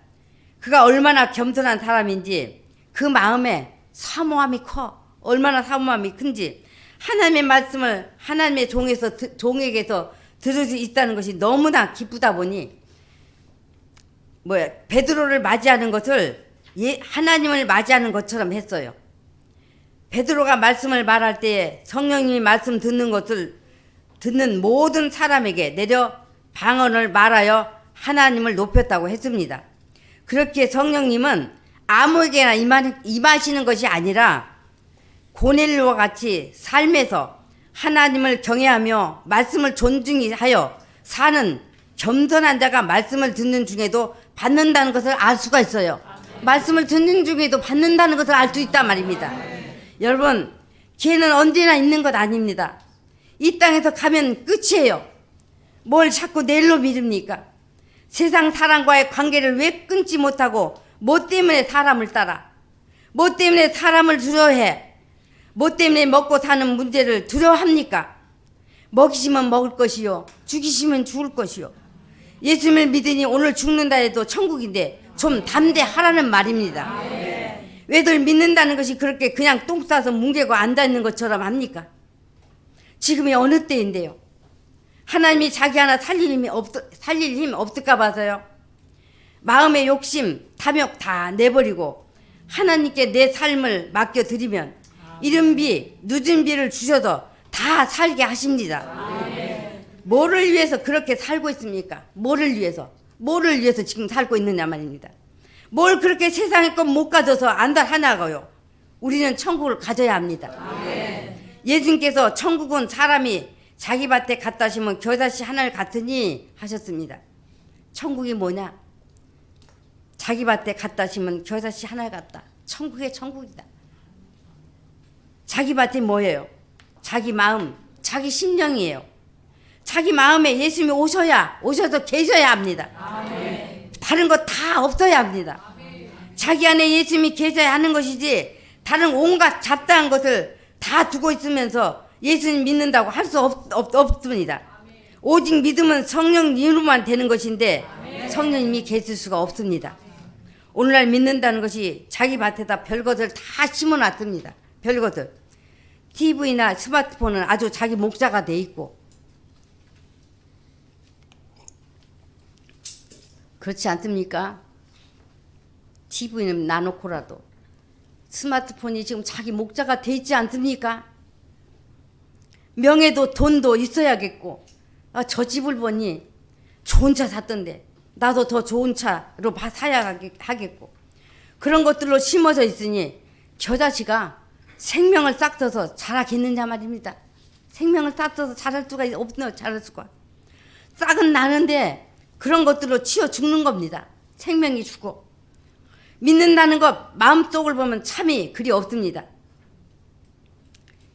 그가 얼마나 겸손한 사람인지 그 마음에 사모함이 커. 얼마나 사모함이 큰지 하나님의 말씀을 하나님의 종에게서 들을 수 있다는 것이 너무나 기쁘다 보니 베드로를 맞이하는 것을 하나님을 맞이하는 것처럼 했어요. 베드로가 말씀을 말할 때 성령님이 말씀 듣는 것을 듣는 모든 사람에게 내려 방언을 말하여 하나님을 높였다고 했습니다. 그렇게 성령님은 아무에게나 임하시는 것이 아니라 고넬료와 같이 삶에서 하나님을 경외하며 말씀을 존중하여 사는 겸손한 자가 말씀을 듣는 중에도 받는다는 것을 알 수가 있어요. 말씀을 듣는 중에도 받는다는 것을 알 수 있단 말입니다. 여러분, 기회는 언제나 있는 것 아닙니다. 이 땅에서 가면 끝이에요. 뭘 자꾸 내일로 미룹니까? 세상 사람과의 관계를 왜 끊지 못하고 뭐 때문에 사람을 따라? 뭐 때문에 사람을 두려워해? 뭐 때문에 먹고 사는 문제를 두려워합니까? 먹이시면 먹을 것이요, 죽이시면 죽을 것이요. 예수님을 믿으니 오늘 죽는다 해도 천국인데 좀 담대하라는 말입니다. 왜들 믿는다는 것이 그렇게 그냥 똥 싸서 뭉개고 앉아있는 것처럼 합니까? 지금이 어느 때인데요. 하나님이 자기 하나 살릴 힘 없을까 봐서요. 마음의 욕심, 탐욕 다 내버리고 하나님께 내 삶을 맡겨드리면 이른 비, 늦은 비를 주셔서 다 살게 하십니다. 뭐를 위해서 그렇게 살고 있습니까? 뭐를 위해서 지금 살고 있느냐 말입니다. 뭘 그렇게 세상의 것 못 가져서 안달하냐고요. 우리는 천국을 가져야 합니다. 예수님께서 천국은 사람이 자기 밭에 갖다 심은 겨자씨 하나를 같으니 하셨습니다. 천국이 뭐냐? 자기 밭에 갖다 심은 겨자씨 하나를 같다. 천국의 천국이다. 자기 밭이 뭐예요? 자기 마음, 자기 심령이에요. 자기 마음에 예수님이 오셔서 계셔야 합니다. 다른 거 다 없어야 합니다. 자기 안에 예수님이 계셔야 하는 것이지 다른 온갖 잡다한 것을 다 두고 있으면서 예수님 믿는다고 할 수 없습니다. 오직 믿음은 성령님으로만 되는 것인데 성령님이 계실 수가 없습니다. 오늘날 믿는다는 것이 자기 밭에다 별것을 다 심어놨습니다. 별것을. TV나 스마트폰은 아주 자기 목자가 돼 있고 그렇지 않습니까? TV는 놔놓고라도 스마트폰이 지금 자기 목자가 돼 있지 않습니까? 명예도 돈도 있어야겠고 저 집을 보니 좋은 차 샀던데 나도 더 좋은 차로 사야 하겠고 그런 것들로 심어져 있으니 겨자씨가 생명을 싹터서 자라겠느냐 말입니다. 생명을 싹터서 자랄 수가 없나 자랄 수가. 싹은 나는데 그런 것들로 치워 죽는 겁니다. 생명이 죽고. 믿는다는 것 마음속을 보면 참이 그리 없습니다.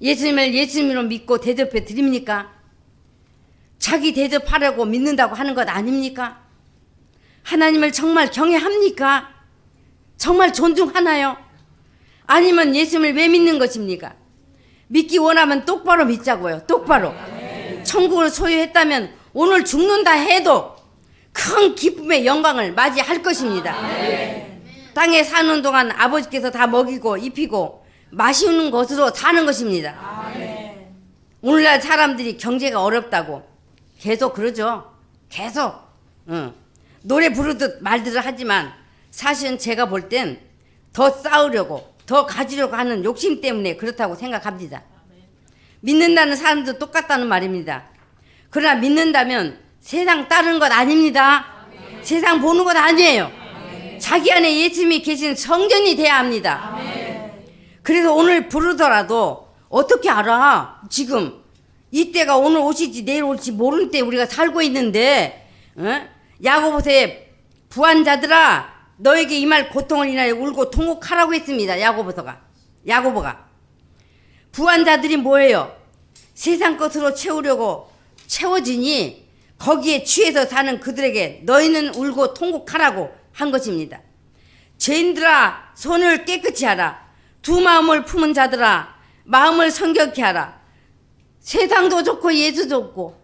예수님을 예수님으로 믿고 대접해 드립니까? 자기 대접하려고 믿는다고 하는 것 아닙니까? 하나님을 정말 경외합니까? 정말 존중하나요? 아니면 예수님을 왜 믿는 것입니까? 믿기 원하면 똑바로 믿자고요. 똑바로. 천국을 소유했다면 오늘 죽는다 해도 큰 기쁨의 영광을 맞이할 것입니다. 땅에 사는 동안 아버지께서 다 먹이고 입히고 마시는 것으로 사는 것입니다. 오늘날 사람들이 경제가 어렵다고 계속 그러죠. 계속 노래 부르듯 말들을 하지만 사실은 제가 볼 땐 더 싸우려고 더 가지려고 하는 욕심 때문에 그렇다고 생각합니다. 믿는다는 사람도 똑같다는 말입니다. 그러나 믿는다면 세상 따르는 것 아닙니다. 세상 보는 것 아니에요. 자기 안에 예수님이 계신 성전이 돼야 합니다. 그래서 오늘 부르더라도 어떻게 알아? 지금 이때가 오늘 오실지 내일 올지 모르는 때 우리가 살고 있는데 야고보서에 부한자들아 너에게 임할 고통을 인하여 울고 통곡하라고 했습니다. 야고보가 부한자들이 뭐예요? 세상 것으로 채우려고 채워지니 거기에 취해서 사는 그들에게 너희는 울고 통곡하라고 한 것입니다. 죄인들아 손을 깨끗이 하라. 두 마음을 품은 자들아 마음을 성결케 하라. 세상도 좋고 예수 좋고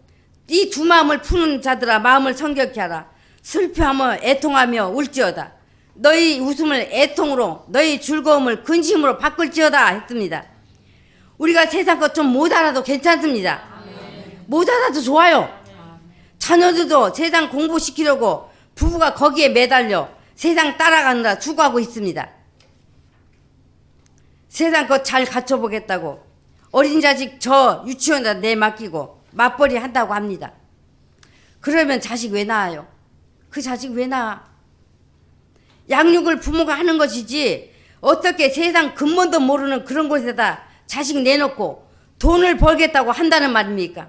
이 두 마음을 품은 자들아 마음을 성결케 하라. 슬퍼하며 애통하며 울지어다. 너희 웃음을 애통으로 너희 즐거움을 근심으로 바꿀지어다 했습니다. 우리가 세상 것 좀 못 알아도 괜찮습니다. 못 알아도 좋아요. 자녀들도 세상 공부시키려고 부부가 거기에 매달려 세상 따라가느라 수고하고 있습니다. 세상 것 잘 갖춰보겠다고 어린 자식 저 유치원에다 내맡기고 맞벌이 한다고 합니다. 그러면 자식 왜 낳아요? 그 자식 왜 낳아? 양육을 부모가 하는 것이지 어떻게 세상 근본도 모르는 그런 곳에다 자식 내놓고 돈을 벌겠다고 한다는 말입니까?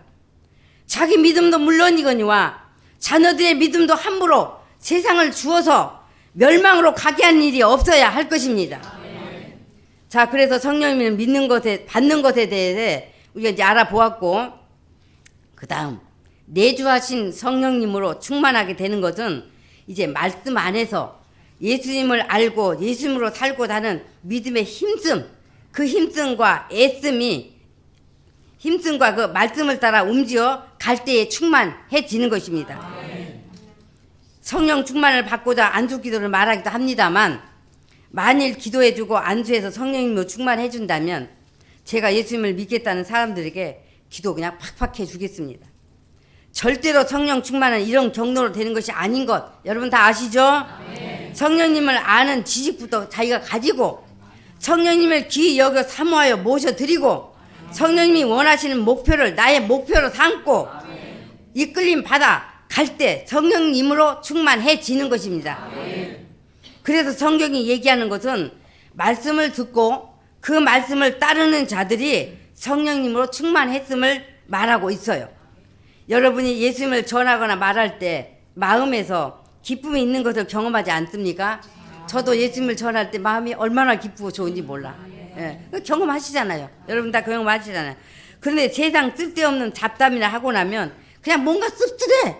자기 믿음도 물론이거니와 자녀들의 믿음도 함부로 세상을 주어서 멸망으로 가게 한 일이 없어야 할 것입니다. 자, 그래서 성령님을 믿는 것에 받는 것에 대해 우리가 이제 알아보았고, 그 다음 내주하신 성령님으로 충만하게 되는 것은 이제 말씀 안에서 예수님을 알고 예수님으로 살고 가는 믿음의 힘씀, 그 힘씀과 애씀이 힘씀과 그 말씀을 따라 움직여 갈 때에 충만해지는 것입니다. 성령 충만을 받고자 안수기도를 말하기도 합니다만 만일 기도해주고 안수해서 성령님으로 충만해준다면 제가 예수님을 믿겠다는 사람들에게 기도 그냥 팍팍 해주겠습니다. 절대로 성령 충만은 이런 경로로 되는 것이 아닌 것 여러분 다 아시죠? 성령님을 아는 지식부터 자기가 가지고 성령님을 귀히 여겨 사모하여 모셔드리고 성령님이 원하시는 목표를 나의 목표로 삼고 이끌림 받아 갈 때 성령님으로 충만해지는 것입니다. 그래서 성경이 얘기하는 것은 말씀을 듣고 그 말씀을 따르는 자들이 성령님으로 충만했음을 말하고 있어요. 여러분이 예수님을 전하거나 말할 때 마음에서 기쁨이 있는 것을 경험하지 않습니까? 저도 예수님을 전할 때 마음이 얼마나 기쁘고 좋은지 몰라. 예, 경험하시잖아요. 여러분 다 경험하시잖아요. 그런데 세상 쓸데없는 잡담이나 하고 나면 그냥 뭔가 씁쓸해.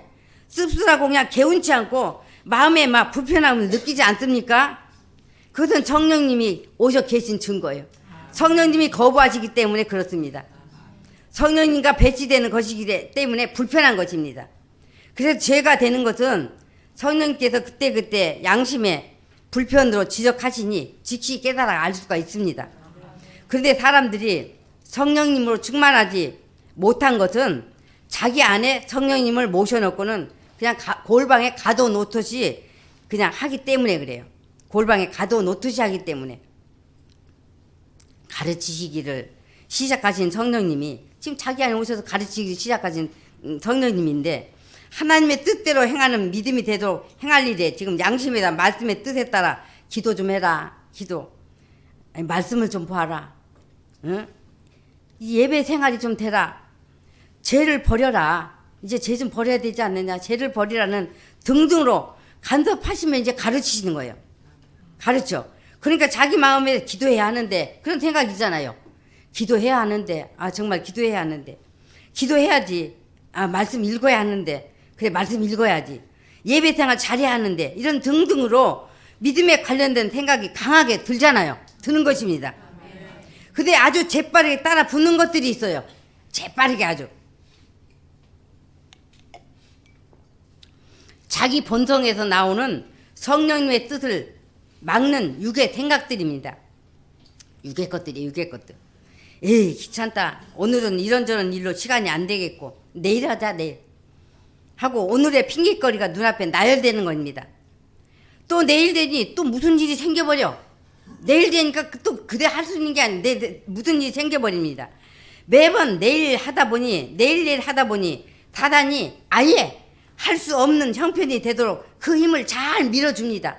씁쓸하고 그냥 개운치 않고 마음에 막 불편함을 느끼지 않습니까? 그것은 성령님이 오셔 계신 증거예요. 성령님이 거부하시기 때문에 그렇습니다. 성령님과 배치되는 것이기 때문에 불편한 것입니다. 그래서 죄가 되는 것은 성령님께서 그때그때 양심의 불편으로 지적하시니 즉시 깨달아 알 수가 있습니다. 그런데 사람들이 성령님으로 충만하지 못한 것은 자기 안에 성령님을 모셔놓고는 그냥 골방에 가둬놓듯이 그냥 하기 때문에 그래요. 골방에 가둬놓듯이 하기 때문에. 가르치시기를 시작하신 성령님이 지금 자기 안에 오셔서 가르치기 시작하신 성령님인데 하나님의 뜻대로 행하는 믿음이 되도록 행할 일에 지금 양심에다 말씀의 뜻에 따라 기도 좀 해라. 기도. 아니, 말씀을 좀 봐라. 응? 이 예배 생활이 좀 되라. 죄를 버려라. 이제 죄 좀 버려야 되지 않느냐. 죄를 버리라는 등등으로 간섭하시면 이제 가르치시는 거예요. 가르쳐. 그러니까 자기 마음에 기도해야 하는데 그런 생각이잖아요. 기도해야 하는데 정말 기도해야 하는데 기도해야지. 말씀 읽어야 하는데 그래 말씀 읽어야지. 예배 생활 잘해야 하는데 이런 등등으로 믿음에 관련된 생각이 강하게 들잖아요. 드는 것입니다. 근데 아주 재빠르게 따라 붙는 것들이 있어요. 재빠르게 아주. 자기 본성에서 나오는 성령님의 뜻을 막는 육의 생각들입니다. 육의 것들이 육의 것들. 에이 귀찮다. 오늘은 이런저런 일로 시간이 안 되겠고 내일 하자 내일. 하고 오늘의 핑계거리가 눈앞에 나열되는 겁니다. 또 내일 되니 또 무슨 일이 생겨버려. 내일 되니까 또 그대 할 수 있는 게 아닌데 무슨 일이 생겨버립니다. 매번 내일 하다 보니 내일 하다 보니 다단히 아예 할 수 없는 형편이 되도록 그 힘을 잘 밀어줍니다.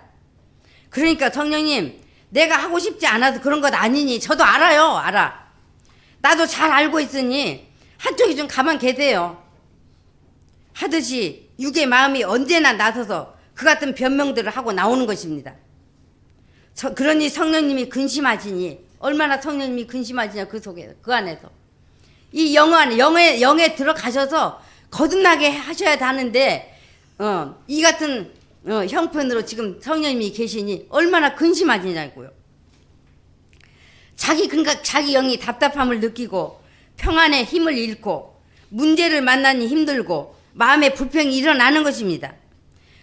그러니까 성령님 내가 하고 싶지 않아서 그런 것 아니니 저도 알아요. 알아. 나도 잘 알고 있으니 한쪽이 좀 가만 계세요. 하듯이 육의 마음이 언제나 나서서 그 같은 변명들을 하고 나오는 것입니다. 그러니 성령님이 근심하시니 얼마나 성령님이 근심하시냐 그 속에 그 안에서 이 영에 들어가셔서 거듭나게 하셔야 하는데 이 같은 형편으로 지금 성령님이 계시니 얼마나 근심하시냐고요. 그러니까 자기 영이 답답함을 느끼고 평안의 힘을 잃고 문제를 만나니 힘들고 마음에 불평이 일어나는 것입니다.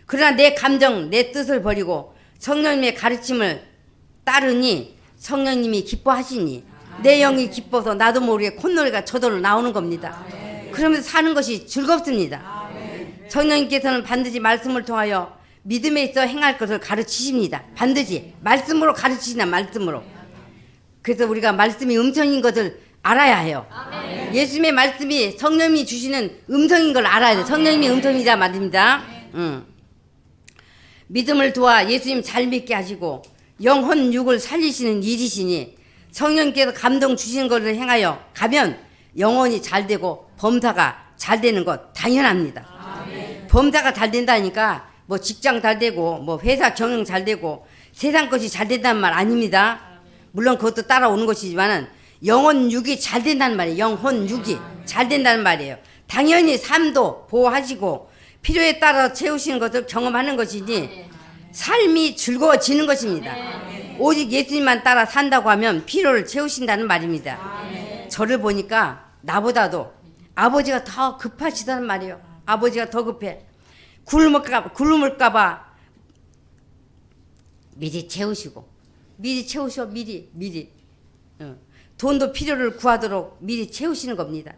그러나 내 감정, 내 뜻을 버리고 성령님의 가르침을 따르니 성령님이 기뻐하시니 내 영이 기뻐서 나도 모르게 콧노래가 저절로 나오는 겁니다. 그러면서 사는 것이 즐겁습니다. 성령님께서는 반드시 말씀을 통하여 믿음에 있어 행할 것을 가르치십니다. 반드시 말씀으로 가르치시나 말씀으로. 그래서 우리가 말씀이 음성인 것을 알아야 해요. 예수님의 말씀이 성령님이 주시는 음성인 걸 알아야 돼요. 성령님이 음성이다 말입니다. 믿음을 도와 예수님 잘 믿게 하시고 영혼 육을 살리시는 일이시니 성령께서 감동 주시는 것을 행하여 가면 영혼이 잘 되고 범사가 잘 되는 것 당연합니다. 범사가 잘 된다니까 뭐 직장 잘 되고 뭐 회사 경영 잘 되고 세상 것이 잘 된다는 말 아닙니다. 물론 그것도 따라오는 것이지만은 영혼 육이 잘 된다는 말이에요. 영혼 육이 잘 된다는 말이에요. 당연히 삶도 보호하시고 필요에 따라 채우시는 것을 경험하는 것이니 삶이 즐거워지는 것입니다. 오직 예수님만 따라 산다고 하면 필요를 채우신다는 말입니다. 저를 보니까 나보다도 아버지가 더 급하시다는 말이에요. 아버지가 더 급해. 굶을까봐 미리 채우시고 미리 채우셔. 미리. 돈도 필요를 구하도록 미리 채우시는 겁니다.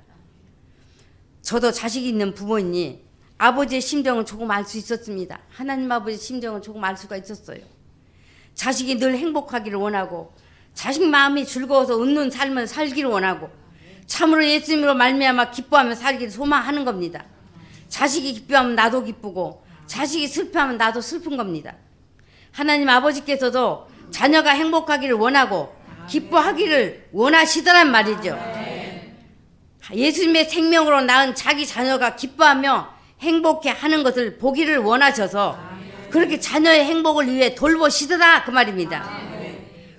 저도 자식 있는 부모이니 아버지의 심정은 조금 알 수 있었습니다. 하나님 아버지의 심정은 조금 알 수가 있었어요. 자식이 늘 행복하기를 원하고 자식 마음이 즐거워서 웃는 삶을 살기를 원하고 참으로 예수님으로 말미암아 기뻐하며 살기를 소망하는 겁니다. 자식이 기뻐하면 나도 기쁘고 자식이 슬퍼하면 나도 슬픈 겁니다. 하나님 아버지께서도 자녀가 행복하기를 원하고 기뻐하기를 원하시더란 말이죠. 예수님의 생명으로 낳은 자기 자녀가 기뻐하며 행복해 하는 것을 보기를 원하셔서 그렇게 자녀의 행복을 위해 돌보시더라 그 말입니다.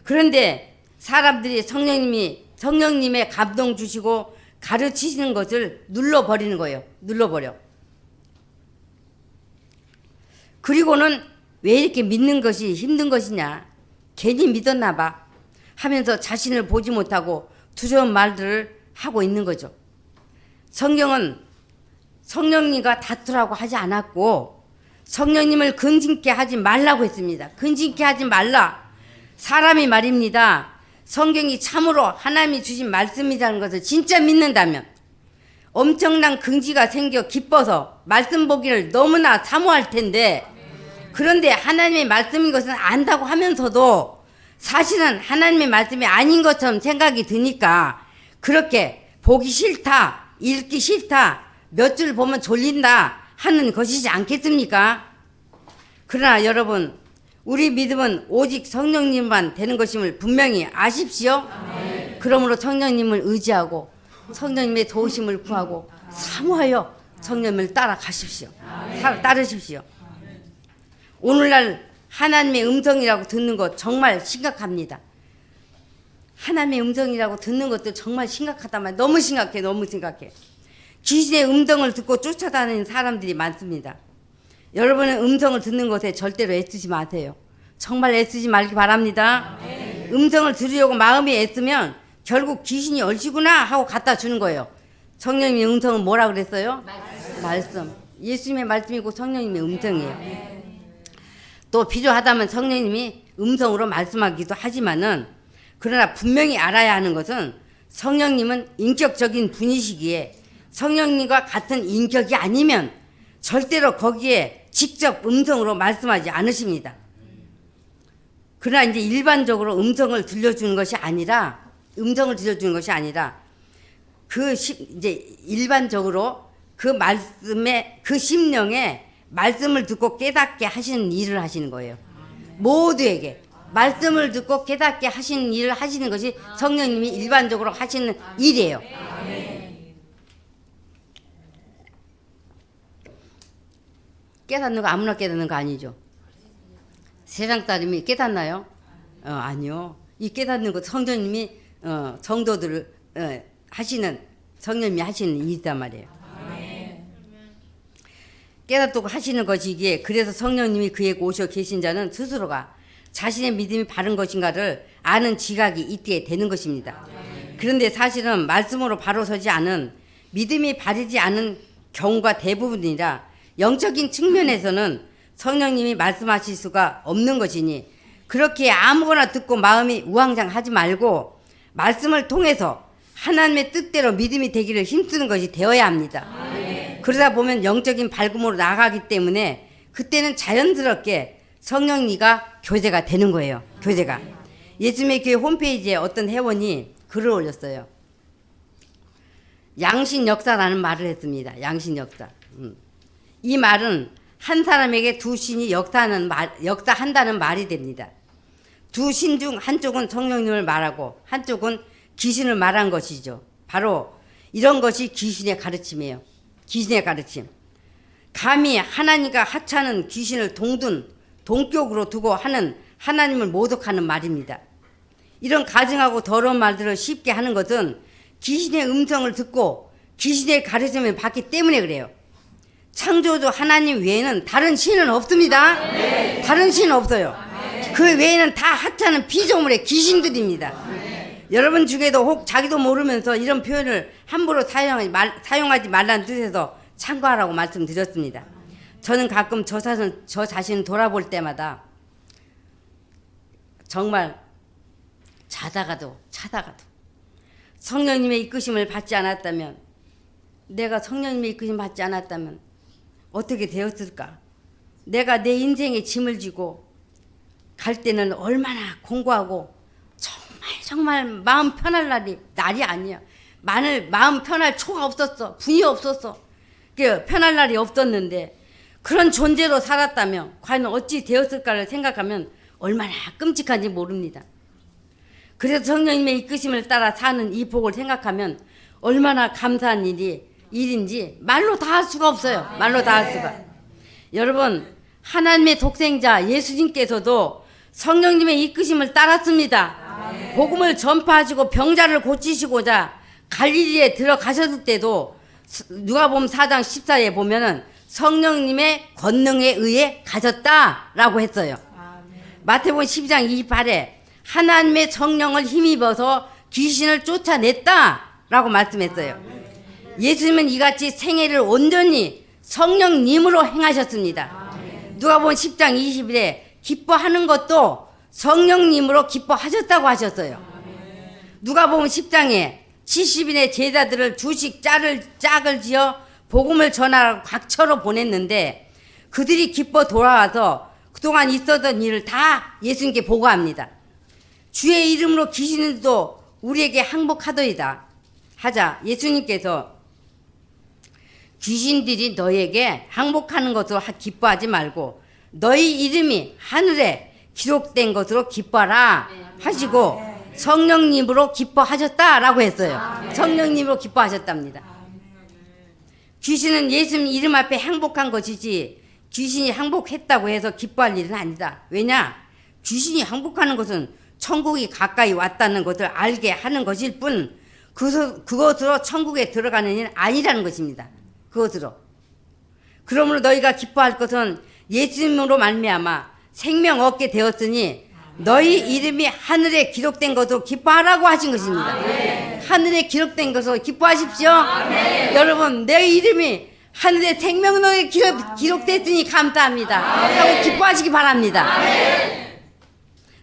그런데 사람들이 성령님의 감동 주시고 가르치시는 것을 눌러버리는 거예요. 눌러버려. 그리고는 왜 이렇게 믿는 것이 힘든 것이냐, 괜히 믿었나 봐 하면서 자신을 보지 못하고 두려운 말들을 하고 있는 거죠. 성경은 성령님과 다투라고 하지 않았고 성령님을 근심케 하지 말라고 했습니다. 근심케 하지 말라. 사람이 말입니다. 성경이 참으로 하나님이 주신 말씀이라는 것을 진짜 믿는다면 엄청난 긍지가 생겨 기뻐서 말씀 보기를 너무나 사모할 텐데, 그런데 하나님의 말씀인 것은 안다고 하면서도 사실은 하나님의 말씀이 아닌 것처럼 생각이 드니까 그렇게 보기 싫다, 읽기 싫다, 몇 줄 보면 졸린다 하는 것이지 않겠습니까? 그러나 여러분, 우리 믿음은 오직 성령님만 되는 것임을 분명히 아십시오. 그러므로 성령님을 의지하고 성령님의 도우심을 구하고 사모하여 성령님을 따라가십시오. 따르십시오. 오늘날 하나님의 음성이라고 듣는 것 정말 심각합니다. 하나님의 음성이라고 듣는 것도 정말 심각하단 말이에요. 너무 심각해, 너무 심각해. 귀신의 음성을 듣고 쫓아다니는 사람들이 많습니다. 여러분은 음성을 듣는 것에 절대로 애쓰지 마세요. 정말 애쓰지 말기 바랍니다. 음성을 들으려고 마음이 애쓰면 결국 귀신이 얼씨구나 하고 갖다 주는 거예요. 성령님의 음성은 뭐라 그랬어요? 말씀. 예수님의 말씀이고 성령님의 음성이에요. 또 필요하다면 성령님이 음성으로 말씀하기도 하지만은, 그러나 분명히 알아야 하는 것은 성령님은 인격적인 분이시기에 성령님과 같은 인격이 아니면 절대로 거기에 직접 음성으로 말씀하지 않으십니다. 그러나 이제 일반적으로 음성을 들려주는 것이 아니라 이제 일반적으로 그 말씀에, 그 심령에 말씀을 듣고 깨닫게 하시는 일을 하시는 거예요. 모두에게 말씀을 듣고 깨닫게 하시는 일을 하시는 것이 성령님이 일반적으로 하시는 일이에요. 깨닫는 거 아무나 깨닫는 거 아니죠. 세상 사람이 깨닫나요? 아니요. 이 깨닫는 것 성령님이 성도들을 하시는, 성령님이 하시는 일이단 말이에요. 깨닫도록 하시는 것이기에, 그래서 성령님이 그에게 오셔 계신 자는 스스로가 자신의 믿음이 바른 것인가를 아는 지각이 있게 되는 것입니다. 그런데 사실은 말씀으로 바로 서지 않은, 믿음이 바르지 않은 경우가 대부분이라 영적인 측면에서는 성령님이 말씀하실 수가 없는 것이니, 그렇게 아무거나 듣고 마음이 우왕장하지 말고 말씀을 통해서 하나님의 뜻대로 믿음이 되기를 힘쓰는 것이 되어야 합니다. 그러다 보면 영적인 밝음으로 나아가기 때문에 그때는 자연스럽게 성령님과 교제가 되는 거예요. 교제가. 예수님의 교회 홈페이지에 어떤 회원이 글을 올렸어요. 양신 역사라는 말을 했습니다. 양신 역사. 이 말은 한 사람에게 두 신이 역사한다는 말이 됩니다. 두 신 중 한쪽은 성령님을 말하고 한쪽은 귀신을 말한 것이죠. 바로 이런 것이 귀신의 가르침이에요. 귀신의 가르침. 감히 하나님과 하찮은 귀신을 동격으로 두고 하는 하나님을 모독하는 말입니다. 이런 가증하고 더러운 말들을 쉽게 하는 것은 귀신의 음성을 듣고 귀신의 가르침을 받기 때문에 그래요. 창조주 하나님 외에는 다른 신은 없습니다. 다른 신은 없어요. 그 외에는 다 하찮은 피조물의 귀신들입니다. 여러분 중에도 혹 자기도 모르면서 이런 표현을 함부로 사용하지 말라는 뜻에서 참고하라고 말씀드렸습니다. 저는 가끔 저 자신을 돌아볼 때마다 정말 자다가도 성령님의 이끄심을 받지 않았다면, 내가 성령님의 이끄심 받지 않았다면 어떻게 되었을까? 내가 내 인생에 짐을 지고 갈 때는 얼마나 공고하고 정말 마음 편할 날이 아니야. 마음 편할 초가 없었어. 분이 없었어. 편할 날이 없었는데 그런 존재로 살았다면 과연 어찌 되었을까를 생각하면 얼마나 끔찍한지 모릅니다. 그래서 성령님의 이끄심을 따라 사는 이 복을 생각하면 얼마나 감사한 일인지 말로 다 할 수가 없어요. 말로 다 할 수가. 여러분, 하나님의 독생자 예수님께서도 성령님의 이끄심을 따랐습니다. 복음을 전파하시고 병자를 고치시고자 갈릴리에 들어가셨을 때도 누가복음 4장 14에 보면은 성령님의 권능에 의해 가졌다라고 했어요. 마태복음 12장 28에 하나님의 성령을 힘입어서 귀신을 쫓아냈다라고 말씀했어요. 예수님은 이같이 생애를 온전히 성령님으로 행하셨습니다. 누가복음 10장 20일에 기뻐하는 것도 성령님으로 기뻐하셨다고 하셨어요. 누가복음 10장에 70인의 제자들을 두씩 짝을 지어 복음을 전하라고 각처로 보냈는데 그들이 기뻐 돌아와서 그동안 있었던 일을 다 예수님께 보고합니다. 주의 이름으로 귀신도 우리에게 항복하더이다 하자 예수님께서 귀신들이 너에게 항복하는 것으로 기뻐하지 말고 너희 이름이 하늘에 기록된 것으로 기뻐하라 하시고 성령님으로 기뻐하셨다라고 했어요. 성령님으로 기뻐하셨답니다. 귀신은 예수님 이름 앞에 항복한 것이지 귀신이 항복했다고 해서 기뻐할 일은 아니다. 왜냐? 귀신이 항복하는 것은 천국이 가까이 왔다는 것을 알게 하는 것일 뿐 그것으로 천국에 들어가는 일은 아니라는 것입니다. 그것으로. 그러므로 너희가 기뻐할 것은 예수님으로 말미암아 생명 얻게 되었으니 너희 이름이 하늘에 기록된 것으로 기뻐하라고 하신 것입니다. 하늘에 기록된 것으로 기뻐하십시오. 여러분, 내 이름이 하늘에 생명록에 기록됐으니 감사합니다 하고 기뻐하시기 바랍니다.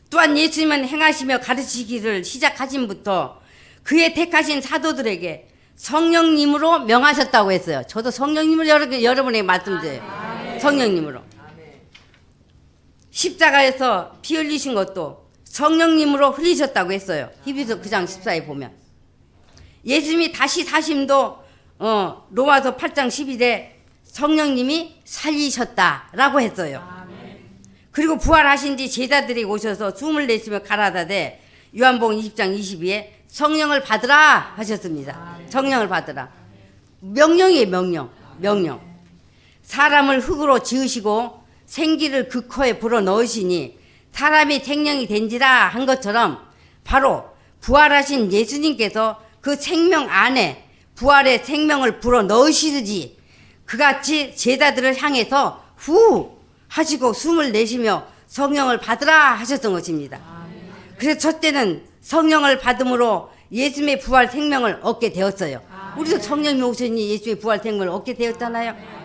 또한 예수님은 행하시며 가르치기를 시작하신부터 그의 택하신 사도들에게 성령님으로 명하셨다고 했어요. 저도 성령님을 여러분에게 말씀드려요. 성령님으로. 십자가에서 피 흘리신 것도 성령님으로 흘리셨다고 했어요. 히브리서 9장 14에 보면. 예수님이 다시 사심도 로마서 8장 11에 성령님이 살리셨다라고 했어요. 그리고 부활하신 뒤 제자들이 오셔서 숨을 내쉬며 가라사대 요한복음 20장 22에 성령을 받으라 하셨습니다. 성령을 받으라. 명령이에요. 명령. 사람을 흙으로 지으시고 생기를 그 코에 불어 넣으시니 사람이 생명이 된지라 한 것처럼 바로 부활하신 예수님께서 그 생명 안에 부활의 생명을 불어 넣으시듯이 그같이 제자들을 향해서 후 하시고 숨을 내쉬며 성령을 받으라 하셨던 것입니다. 그래서 첫째는 성령을 받음으로 예수님의 부활 생명을 얻게 되었어요. 우리도 성령님이 오셨니 예수의 부활 생명을 얻게 되었잖아요.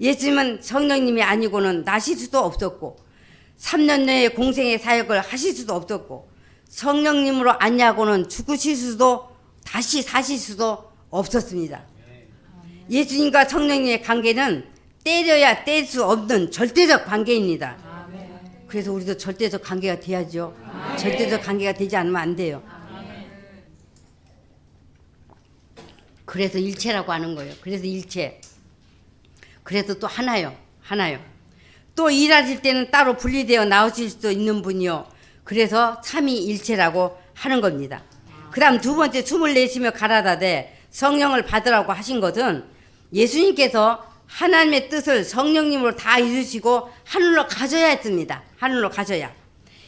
예수님은 성령님이 아니고는 나실 수도 없었고 3년 내에 공생의 사역을 하실 수도 없었고 성령님으로 아니하고는 죽으실 수도 다시 사실 수도 없었습니다. 예수님과 성령님의 관계는 때려야 뗄 수 없는 절대적 관계입니다. 그래서 우리도 절대적 관계가 돼야죠. 절대적 관계가 되지 않으면 안 돼요. 그래서 일체라고 하는 거예요. 그래서 일체. 그래서 또 하나요. 또 일하실 때는 따로 분리되어 나오실 수도 있는 분이요. 그래서 삼위일체라고 하는 겁니다. 그 다음 두 번째 숨을 내쉬며 가라사대 성령을 받으라고 하신 것은 예수님께서 하나님의 뜻을 성령님으로 다 이루시고 하늘로 가셔야 했습니다. 하늘로 가셔야.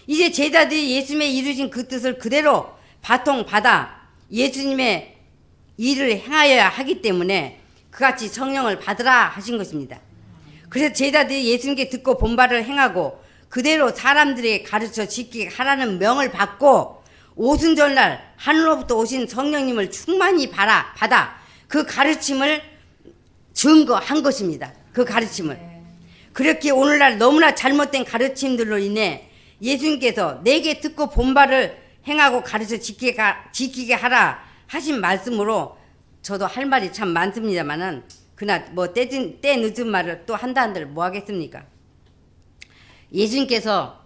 이제 제자들이 예수님의 이루신 그 뜻을 그대로 바통받아 예수님의 일을 행하여야 하기 때문에 그같이 성령을 받으라 하신 것입니다. 그래서 제자들이 예수님께 듣고 본바를 행하고 그대로 사람들에게 가르쳐 지키게 하라는 명을 받고 오순절날 하늘로부터 오신 성령님을 충만히 받아 그 가르침을 증거한 것입니다. 그 가르침을. 그렇게 오늘날 너무나 잘못된 가르침들로 인해 예수님께서 내게 듣고 본바를 행하고 가르쳐 지키게 하라 하신 말씀으로 저도 할 말이 참 많습니다만은 그나 뭐 때 늦은 말을 또 한다 한들 뭐 하겠습니까? 예수님께서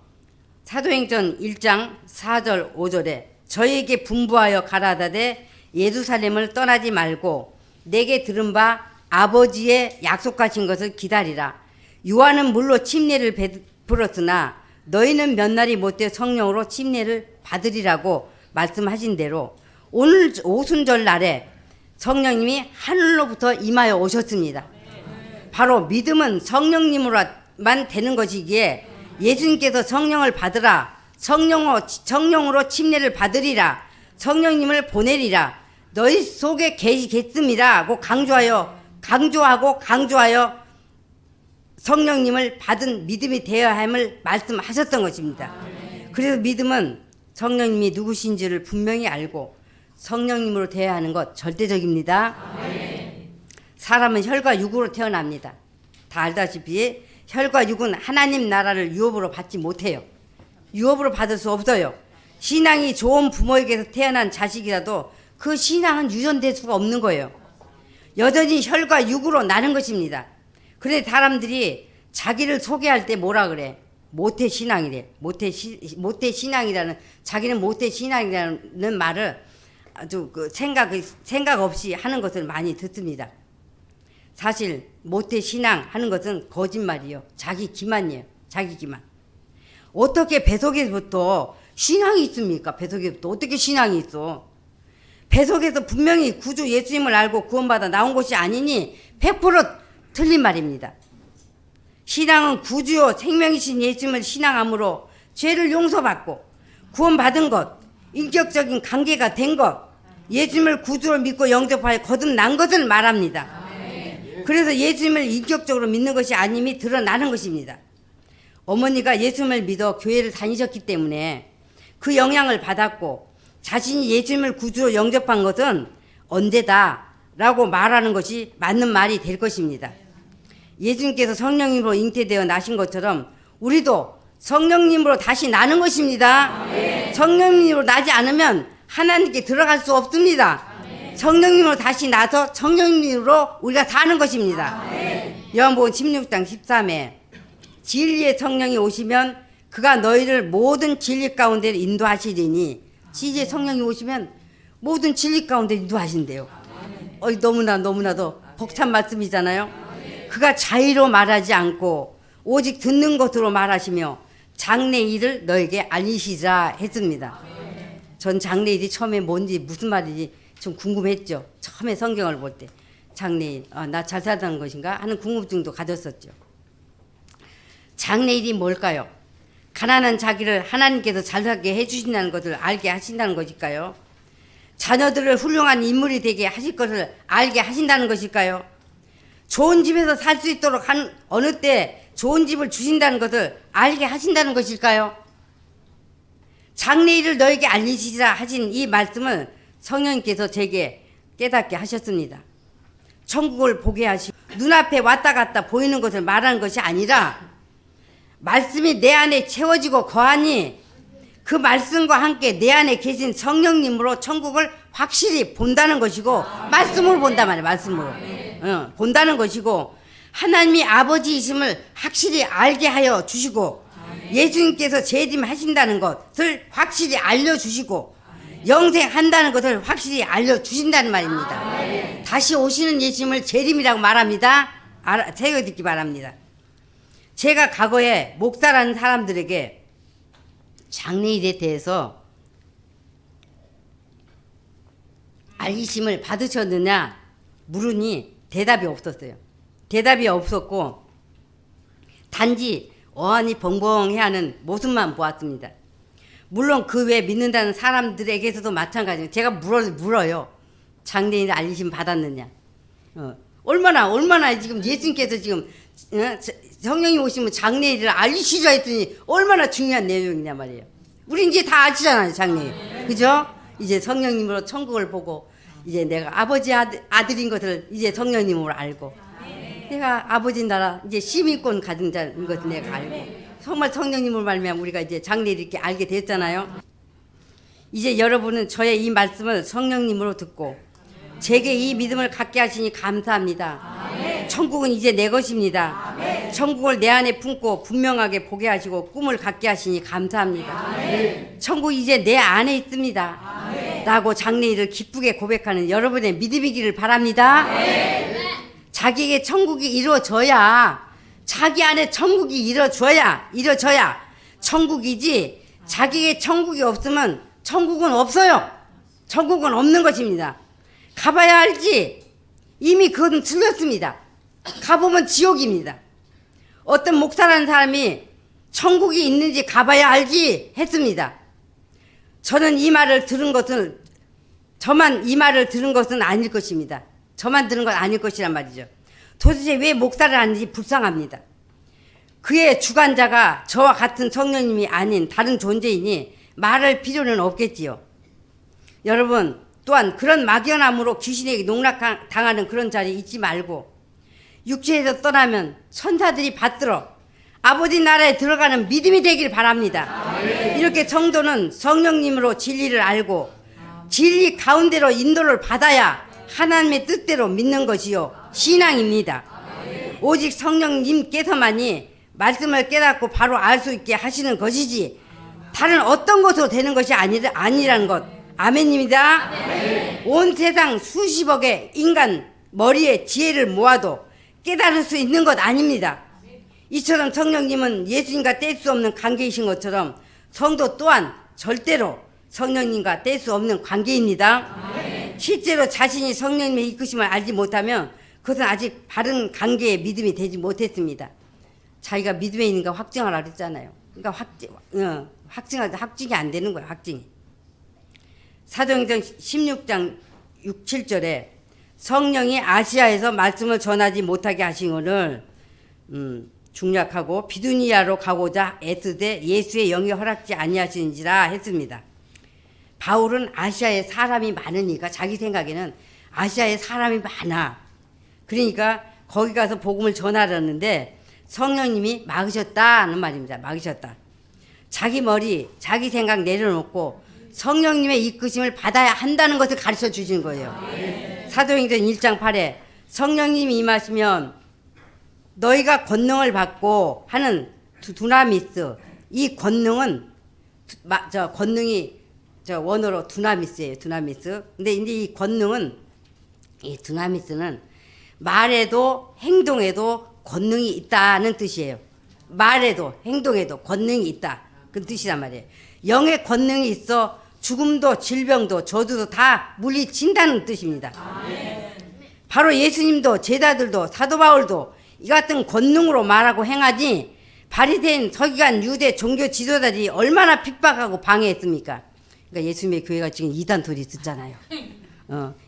사도행전 1장 4절 5절에 저에게 분부하여 가라사대 예루살렘을 떠나지 말고 내게 들은 바 아버지의 약속하신 것을 기다리라. 요한은 물로 침례를 베풀었으나 너희는 몇 날이 못되어 성령으로 침례를 받으리라고 말씀하신 대로 오늘 오순절 날에 성령님이 하늘로부터 임하여 오셨습니다. 바로 믿음은 성령님으로만 되는 것이기에 예수님께서 성령을 받으라, 성령으로 침례를 받으리라, 성령님을 보내리라, 너희 속에 계시겠습니다고 강조하여 성령님을 받은 믿음이 되어야 함을 말씀하셨던 것입니다. 그래서 믿음은 성령님이 누구신지를 분명히 알고 성령님으로 되어야 하는 것 절대적입니다. 사람은 혈과 육으로 태어납니다. 다 알다시피 혈과 육은 하나님 나라를 유업으로 받지 못해요. 유업으로 받을 수 없어요. 신앙이 좋은 부모에게서 태어난 자식이라도 그 신앙은 유전될 수가 없는 거예요. 여전히 혈과 육으로 나는 것입니다. 그런데 사람들이 자기를 소개할 때 뭐라 그래? 모태 신앙이래. 모태 신앙이라는, 자기는 모태 신앙이라는 말을 아주 그 생각 없이 하는 것을 많이 듣습니다. 사실 모태 신앙 하는 것은 거짓말이요. 자기 기만이에요. 자기 기만. 어떻게 뱃속에서부터 신앙이 있습니까? 뱃속에서부터 어떻게 신앙이 있어? 뱃속에서 분명히 구주 예수님을 알고 구원받아 나온 것이 아니니 100% 틀린 말입니다. 신앙은 구주요 생명이신 예수님을 신앙함으로 죄를 용서받고 구원받은 것, 인격적인 관계가 된 것, 예수님을 구주로 믿고 영접하여 거듭난 것을 말합니다. 그래서 예수님을 인격적으로 믿는 것이 아님이 드러나는 것입니다. 어머니가 예수님을 믿어 교회를 다니셨기 때문에 그 영향을 받았고 자신이 예수님을 구주로 영접한 것은 언제다 라고 말하는 것이 맞는 말이 될 것입니다. 예수님께서 성령님으로 잉태되어 나신 것처럼 우리도 성령님으로 다시 나는 것입니다. 성령님으로 나지 않으면 하나님께 들어갈 수 없습니다. 성령님으로 다시 나서 성령님으로 우리가 사는 것입니다. 요한복음 16장 13에 진리의 성령이 오시면 그가 너희를 모든 진리 가운데 인도하시리니, 진리의 성령이 오시면 모든 진리 가운데 인도하신대요. 너무나도 벅찬 말씀이잖아요. 그가 자의로 말하지 않고 오직 듣는 것으로 말하시며 장래일을 너에게 알리시라 했습니다. 전 장래일이 처음에 뭔지 무슨 말인지 좀 궁금했죠. 처음에 성경을 볼 때 장래일, 나 잘 살다는 것인가 하는 궁금증도 가졌었죠. 장래일이 뭘까요? 가난한 자기를 하나님께서 잘 살게 해주신다는 것을 알게 하신다는 것일까요? 자녀들을 훌륭한 인물이 되게 하실 것을 알게 하신다는 것일까요? 좋은 집에서 살 수 있도록 어느 때 좋은 집을 주신다는 것을 알게 하신다는 것일까요? 장래일을 너에게 알리시라 하신 이 말씀을 성령님께서 제게 깨닫게 하셨습니다. 천국을 보게 하시고 눈앞에 왔다 갔다 보이는 것을 말하는 것이 아니라 말씀이 내 안에 채워지고 거하니 그 말씀과 함께 내 안에 계신 성령님으로 천국을 확실히 본다는 것이고, 말씀으로 본단 말이에요. 말씀으로 본다는 것이고, 하나님이 아버지이심을 확실히 알게 하여 주시고, 예수님께서 재림하신다는 것을 확실히 알려주시고, 영생한다는 것을 확실히 알려주신다는 말입니다. 다시 오시는 예수님을 재림이라고 말합니다. 새겨 듣기 바랍니다. 제가 과거에 목사라는 사람들에게 장래일에 대해서 알리심을 받으셨느냐 물으니 대답이 없었어요. 대답이 없었고 단지 어안이 벙벙해하는 모습만 보았습니다. 물론 그 외에 믿는다는 사람들에게서도 마찬가지예요. 제가 물어요. 장래일 알리심 받았느냐. 얼마나 지금 예수님께서 지금 성령이 오시면 장래일을 알리시자 했더니 얼마나 중요한 내용이냐 말이에요. 우리 이제 다 아시잖아요, 장래일. 그죠? 이제 성령님으로 천국을 보고 이제 내가 아버지 아들인 것을 이제 성령님으로 알고 내가 아버지 나라 이제 시민권 가진 자인 것을 내가 알고 정말 성령님으로 말미암아 우리가 이제 장래일 이렇게 알게 됐잖아요. 이제 여러분은 저의 이 말씀을 성령님으로 듣고 제게 이 믿음을 갖게 하시니 감사합니다. 천국은 이제 내 것입니다. 천국을 내 안에 품고 분명하게 보게 하시고 꿈을 갖게 하시니 감사합니다. 천국이 이제 내 안에 있습니다. 라고 장래일을 기쁘게 고백하는 여러분의 믿음이기를 바랍니다. 자기에게 천국이 이루어져야, 자기 안에 천국이 이루어져야 천국이지, 자기에게 천국이 없으면 천국은 없어요. 천국은 없는 것입니다. 가봐야 알지. 이미 그건 틀렸습니다. 가보면 지옥입니다. 어떤 목사라는 사람이 천국이 있는지 가봐야 알지 했습니다. 저는 이 말을 들은 것은, 저만 이 말을 들은 것은 아닐 것입니다. 저만 들은 건 아닐 것이란 말이죠. 도대체 왜 목사를 하는지 불쌍합니다. 그의 주관자가 저와 같은 성령님이 아닌 다른 존재이니 말할 필요는 없겠지요. 여러분, 또한 그런 막연함으로 귀신에게 농락당하는 그런 자리에 있지 말고 육체에서 떠나면 천사들이 받들어 아버지 나라에 들어가는 믿음이 되길 바랍니다. 이렇게 성도는 성령님으로 진리를 알고 진리 가운데로 인도를 받아야 하나님의 뜻대로 믿는 것이요 신앙입니다. 오직 성령님께서만이 말씀을 깨닫고 바로 알 수 있게 하시는 것이지 다른 어떤 것으로 되는 것이 아니라는 것. 아멘입니다. 온 세상 수십억의 인간 머리에 지혜를 모아도 깨달을 수 있는 것 아닙니다. 이처럼 성령님은 예수님과 뗄 수 없는 관계이신 것처럼 성도 또한 절대로 성령님과 뗄 수 없는 관계입니다. 실제로 자신이 성령님의 이끄심을 알지 못하면 그것은 아직 바른 관계의 믿음이 되지 못했습니다. 자기가 믿음에 있는 거 확증하라 그랬잖아요. 그러니까 확증이 안 되는 거예요. 확증이. 사도행전 16장 6, 7절에 성령이 아시아에서 말씀을 전하지 못하게 하신 것을 중략하고 비두니아로 가고자 애쓰되 예수의 영이 허락지 아니하시는지라 했습니다. 바울은 아시아에 사람이 많으니까 자기 생각에는 아시아에 사람이 많아. 그러니까 거기 가서 복음을 전하려는데 성령님이 막으셨다는 말입니다. 막으셨다. 자기 머리, 자기 생각 내려놓고 성령님의 이끄심을 받아야 한다는 것을 가르쳐 주신 거예요. 사도행전 1장 8에 성령님이 임하시면 너희가 권능을 받고 하는 두나미스, 이 권능은 권능이 원어로 두나미스예요. 두나미스. 근데 이제 이 권능은, 이 두나미스는 말에도 행동에도 권능이 있다는 뜻이에요. 말에도 행동에도 권능이 있다. 그 뜻이란 말이에요. 영의 권능이 있어 죽음도 질병도 저주도 다 물리친다는 뜻입니다. 바로 예수님도 제자들도 사도 바울도 이 같은 권능으로 말하고 행하지 바리새인 서기관 유대 종교 지도자들이 얼마나 핍박하고 방해했습니까? 그러니까 예수님의 교회가 지금 이단 소리 듣잖아요.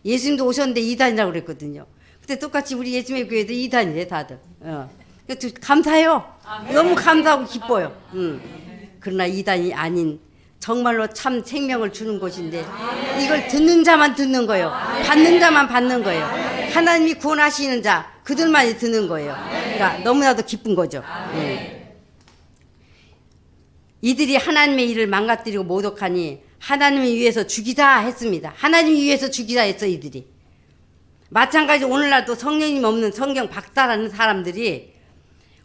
예수님도 오셨는데 이단이라고 그랬거든요. 근데 똑같이 우리 예수님의 교회도 이단이래 다들. 감사해요. 너무 감사하고 기뻐요. 그러나 이단이 아닌 정말로 참 생명을 주는 곳인데 이걸 듣는 자만 듣는 거예요. 받는 자만 받는 거예요. 하나님이 구원하시는 자 그들만이 듣는 거예요. 그러니까 너무나도 기쁜 거죠. 이들이 하나님의 일을 망가뜨리고 모독하니 하나님을 위해서 죽이자 했습니다. 하나님을 위해서 죽이자 했어 이들이. 마찬가지 오늘날도 성령님 없는 성경 박사라는 사람들이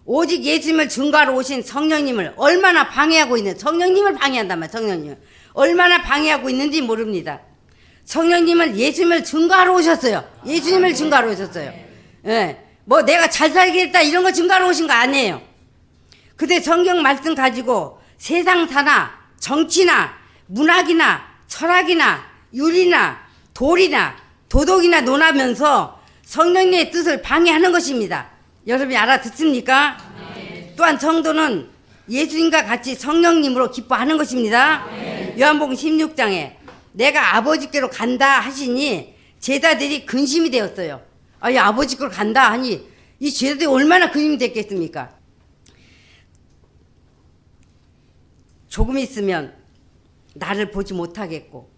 오직 예수님을 증거하러 오신 성령님을 얼마나 방해하고 있는, 성령님을 방해한단 말이에요. 성령님을 얼마나 방해하고 있는지 모릅니다. 성령님은 예수님을 증거하러 오셨어요. 예수님을 증거하러 오셨어요. 뭐 내가 잘 살겠다 이런 거 증거하러 오신 거 아니에요. 근데 성경 말씀 가지고 세상사나 정치나 문학이나 철학이나 윤리나 도리나 도덕이나 논하면서 성령님의 뜻을 방해하는 것입니다. 여러분이 알아듣습니까? 또한 성도는 예수님과 같이 성령님으로 기뻐하는 것입니다. 요한복음 16장에 내가 아버지께로 간다 하시니 제자들이 근심이 되었어요. 이 아버지께로 간다 하니 이 제자들이 얼마나 근심이 됐겠습니까? 조금 있으면 나를 보지 못하겠고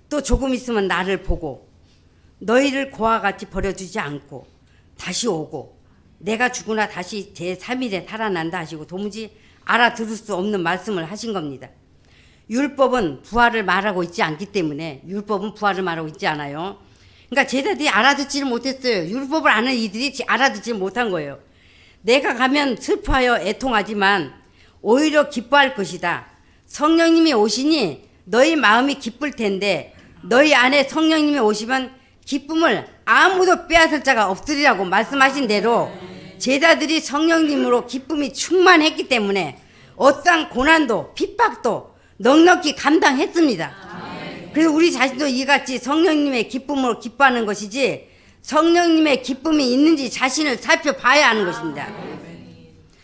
또 조금 있으면 나를 보고 너희를 고와 같이 버려두지 않고 다시 오고 내가 죽으나 다시 제3일에 살아난다 하시고 도무지 알아들을 수 없는 말씀을 하신 겁니다. 율법은 부활을 말하고 있지 않기 때문에 율법은 부활을 말하고 있지 않아요. 그러니까 제자들이 알아듣지를 못했어요. 율법을 아는 이들이 알아듣지를 못한 거예요. 내가 가면 슬퍼하여 애통하지만 오히려 기뻐할 것이다. 성령님이 오시니 너희 마음이 기쁠 텐데 너희 안에 성령님이 오시면 기쁨을 아무도 빼앗을 자가 없으리라고 말씀하신 대로 제자들이 성령님으로 기쁨이 충만했기 때문에 어떠한 고난도 핍박도 넉넉히 감당했습니다. 그래서 우리 자신도 이같이 성령님의 기쁨으로 기뻐하는 것이지 성령님의 기쁨이 있는지 자신을 살펴봐야 하는 것입니다.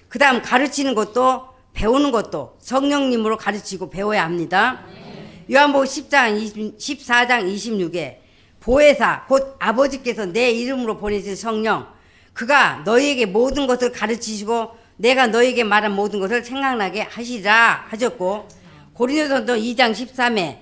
그 다음 가르치는 것도 배우는 것도 성령님으로 가르치고 배워야 합니다. 요한복음 14장 26에 보혜사 곧 아버지께서 내 이름으로 보내신 성령 그가 너희에게 모든 것을 가르치시고 내가 너희에게 말한 모든 것을 생각나게 하시라 하셨고 고린도전서 2장 13에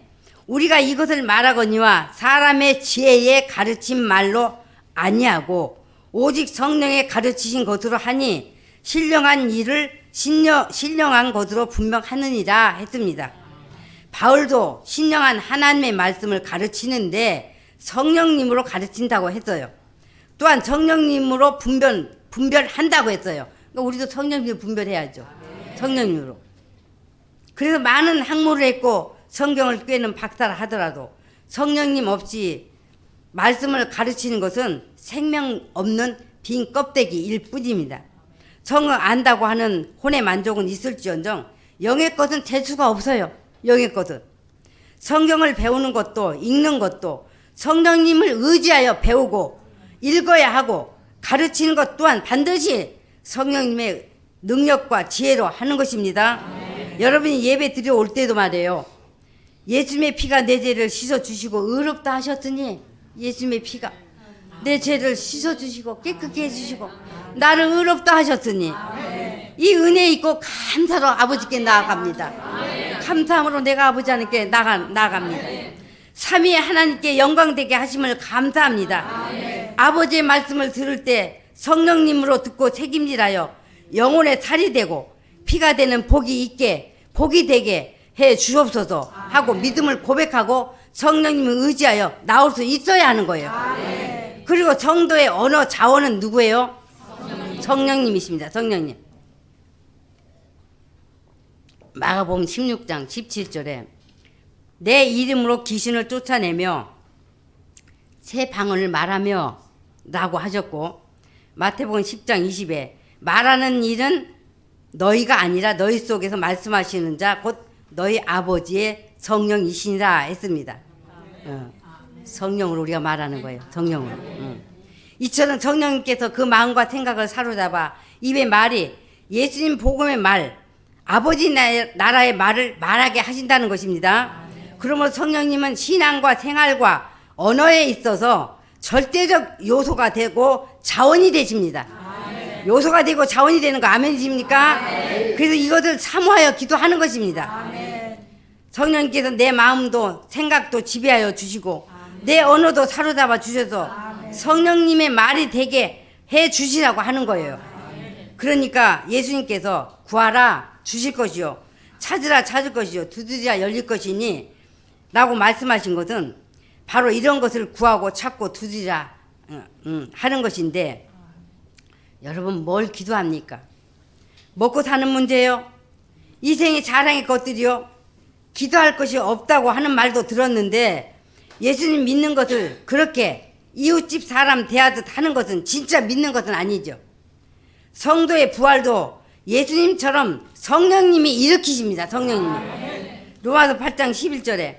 우리가 이것을 말하거니와 사람의 지혜에 가르친 말로 아니하고 오직 성령의 가르치신 것으로 하니 신령한 일을 신령한 것으로 분명하느니라 했습니다. 바울도 신령한 하나님의 말씀을 가르치는데 성령님으로 가르친다고 했어요. 또한 성령님으로 분별한다고 했어요. 그러니까 우리도 성령님을 분별해야죠. 성령님으로. 그래서 많은 학문을 했고 성경을 꿰는 박사라 하더라도 성령님 없이 말씀을 가르치는 것은 생명 없는 빈 껍데기일 뿐입니다. 성을 안다고 하는 혼의 만족은 있을지언정 영의 것은 재수가 없어요. 영의 것은. 성경을 배우는 것도 읽는 것도 성령님을 의지하여 배우고 읽어야 하고 가르치는 것 또한 반드시 성령님의 능력과 지혜로 하는 것입니다. 여러분이 예배 드려 올 때도 말이에요. 예수님의 피가 내 죄를 씻어주시고 의롭다 하셨으니 예수님의 피가 내 죄를 씻어주시고 깨끗게 해주시고 나를 의롭다 하셨으니 이 은혜 있고 감사로 아버지께 나아갑니다. 감사함으로 내가 아버지 하나님께 나아갑니다. 삼위의 하나님께 영광되게 하심을 감사합니다. 아버지의 말씀을 들을 때 성령님으로 듣고 책임질하여 영혼의 살이 되고 피가 되는 복이 되게 해 주옵소서 하고 믿음을 고백하고 성령님을 의지하여 나올 수 있어야 하는 거예요. 그리고 성도의 언어 자원은 누구예요? 성령님이십니다. 성령님. 마가복음 16장 17절에 내 이름으로 귀신을 쫓아내며 새 방언을 말하며 라고 하셨고 마태복음 10장 20에 말하는 일은 너희가 아니라 너희 속에서 말씀하시는 자 곧 너희 아버지의 성령이시니라 했습니다. 성령으로 우리가 말하는 거예요. 성령으로. 이처럼 성령님께서 그 마음과 생각을 사로잡아 입의 말이 예수님 복음의 말 아버지 나라의 말을 말하게 하신다는 것입니다. 그러므로 성령님은 신앙과 생활과 언어에 있어서 절대적 요소가 되고 자원이 되십니다. 요소가 되고 자원이 되는 거 아멘이십니까? 그래서 이것을 사모하여 기도하는 것입니다. 성령님께서 내 마음도 생각도 지배하여 주시고 내 언어도 사로잡아 주셔서 성령님의 말이 되게 해 주시라고 하는 거예요. 그러니까 예수님께서 구하라 주실 것이요 찾으라 찾을 것이요 두드리라 열릴 것이니 라고 말씀하신 것은 바로 이런 것을 구하고 찾고 두드리라 하는 것인데 여러분 뭘 기도합니까? 먹고 사는 문제요? 이 생의 자랑의 것들이요? 기도할 것이 없다고 하는 말도 들었는데 예수님 믿는 것을 그렇게 이웃집 사람 대하듯 하는 것은 진짜 믿는 것은 아니죠. 성도의 부활도 예수님처럼 성령님이 일으키십니다. 성령님이. 로마서 8장 11절에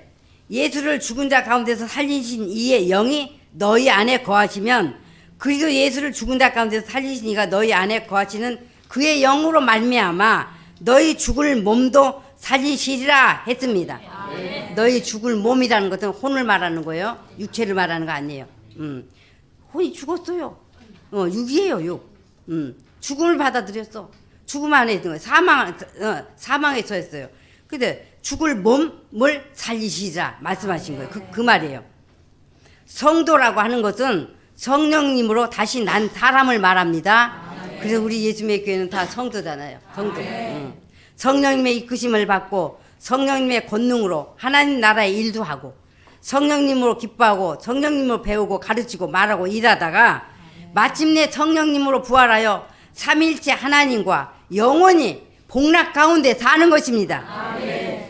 예수를 죽은 자 가운데서 살리신 이의 영이 너희 안에 거하시면 그리스도 예수를 죽은 자 가운데서 살리신 이가 너희 안에 거하시는 그의 영으로 말미암아 너희 죽을 몸도 살리시리라 했습니다. 너희 죽을 몸이라는 것은 혼을 말하는 거예요. 육체를 말하는 거 아니에요. 혼이 죽었어요. 육이에요, 육. 죽음을 받아들였어. 죽음 안에 있는 거예요. 사망에 처했어요. 근데 죽을 몸을 살리시라 말씀하신 거예요. 그 말이에요. 성도라고 하는 것은 성령님으로 다시 난 사람을 말합니다. 그래서 우리 예수님의 교회는 다 성도잖아요. 성도. 성령님의 이끄심을 받고 성령님의 권능으로 하나님 나라의 일도 하고 성령님으로 기뻐하고 성령님으로 배우고 가르치고 말하고 일하다가 마침내 성령님으로 부활하여 삼위일체 하나님과 영원히 복락 가운데 사는 것입니다.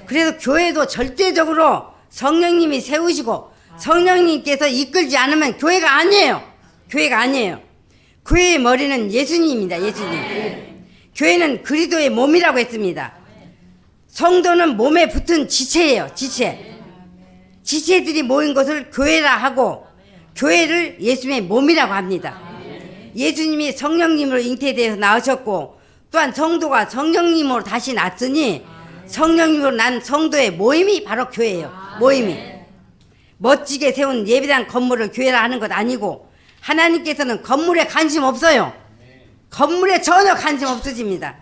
그래서 교회도 절대적으로 성령님이 세우시고 성령님께서 이끌지 않으면 교회가 아니에요. 교회가 아니에요. 교회의 머리는 예수님입니다. 예수님. 교회는 그리스도의 몸이라고 했습니다. 성도는 몸에 붙은 지체예요. 지체. 지체들이 모인 것을 교회라 하고 교회를 예수님의 몸이라고 합니다. 예수님이 성령님으로 잉태되어서 나으셨고 또한 성도가 성령님으로 다시 났으니 성령님으로 난 성도의 모임이 바로 교회예요. 모임이. 멋지게 세운 예배당 건물을 교회라 하는 것 아니고 하나님께서는 건물에 관심 없어요. 건물에 전혀 관심 없으십니다.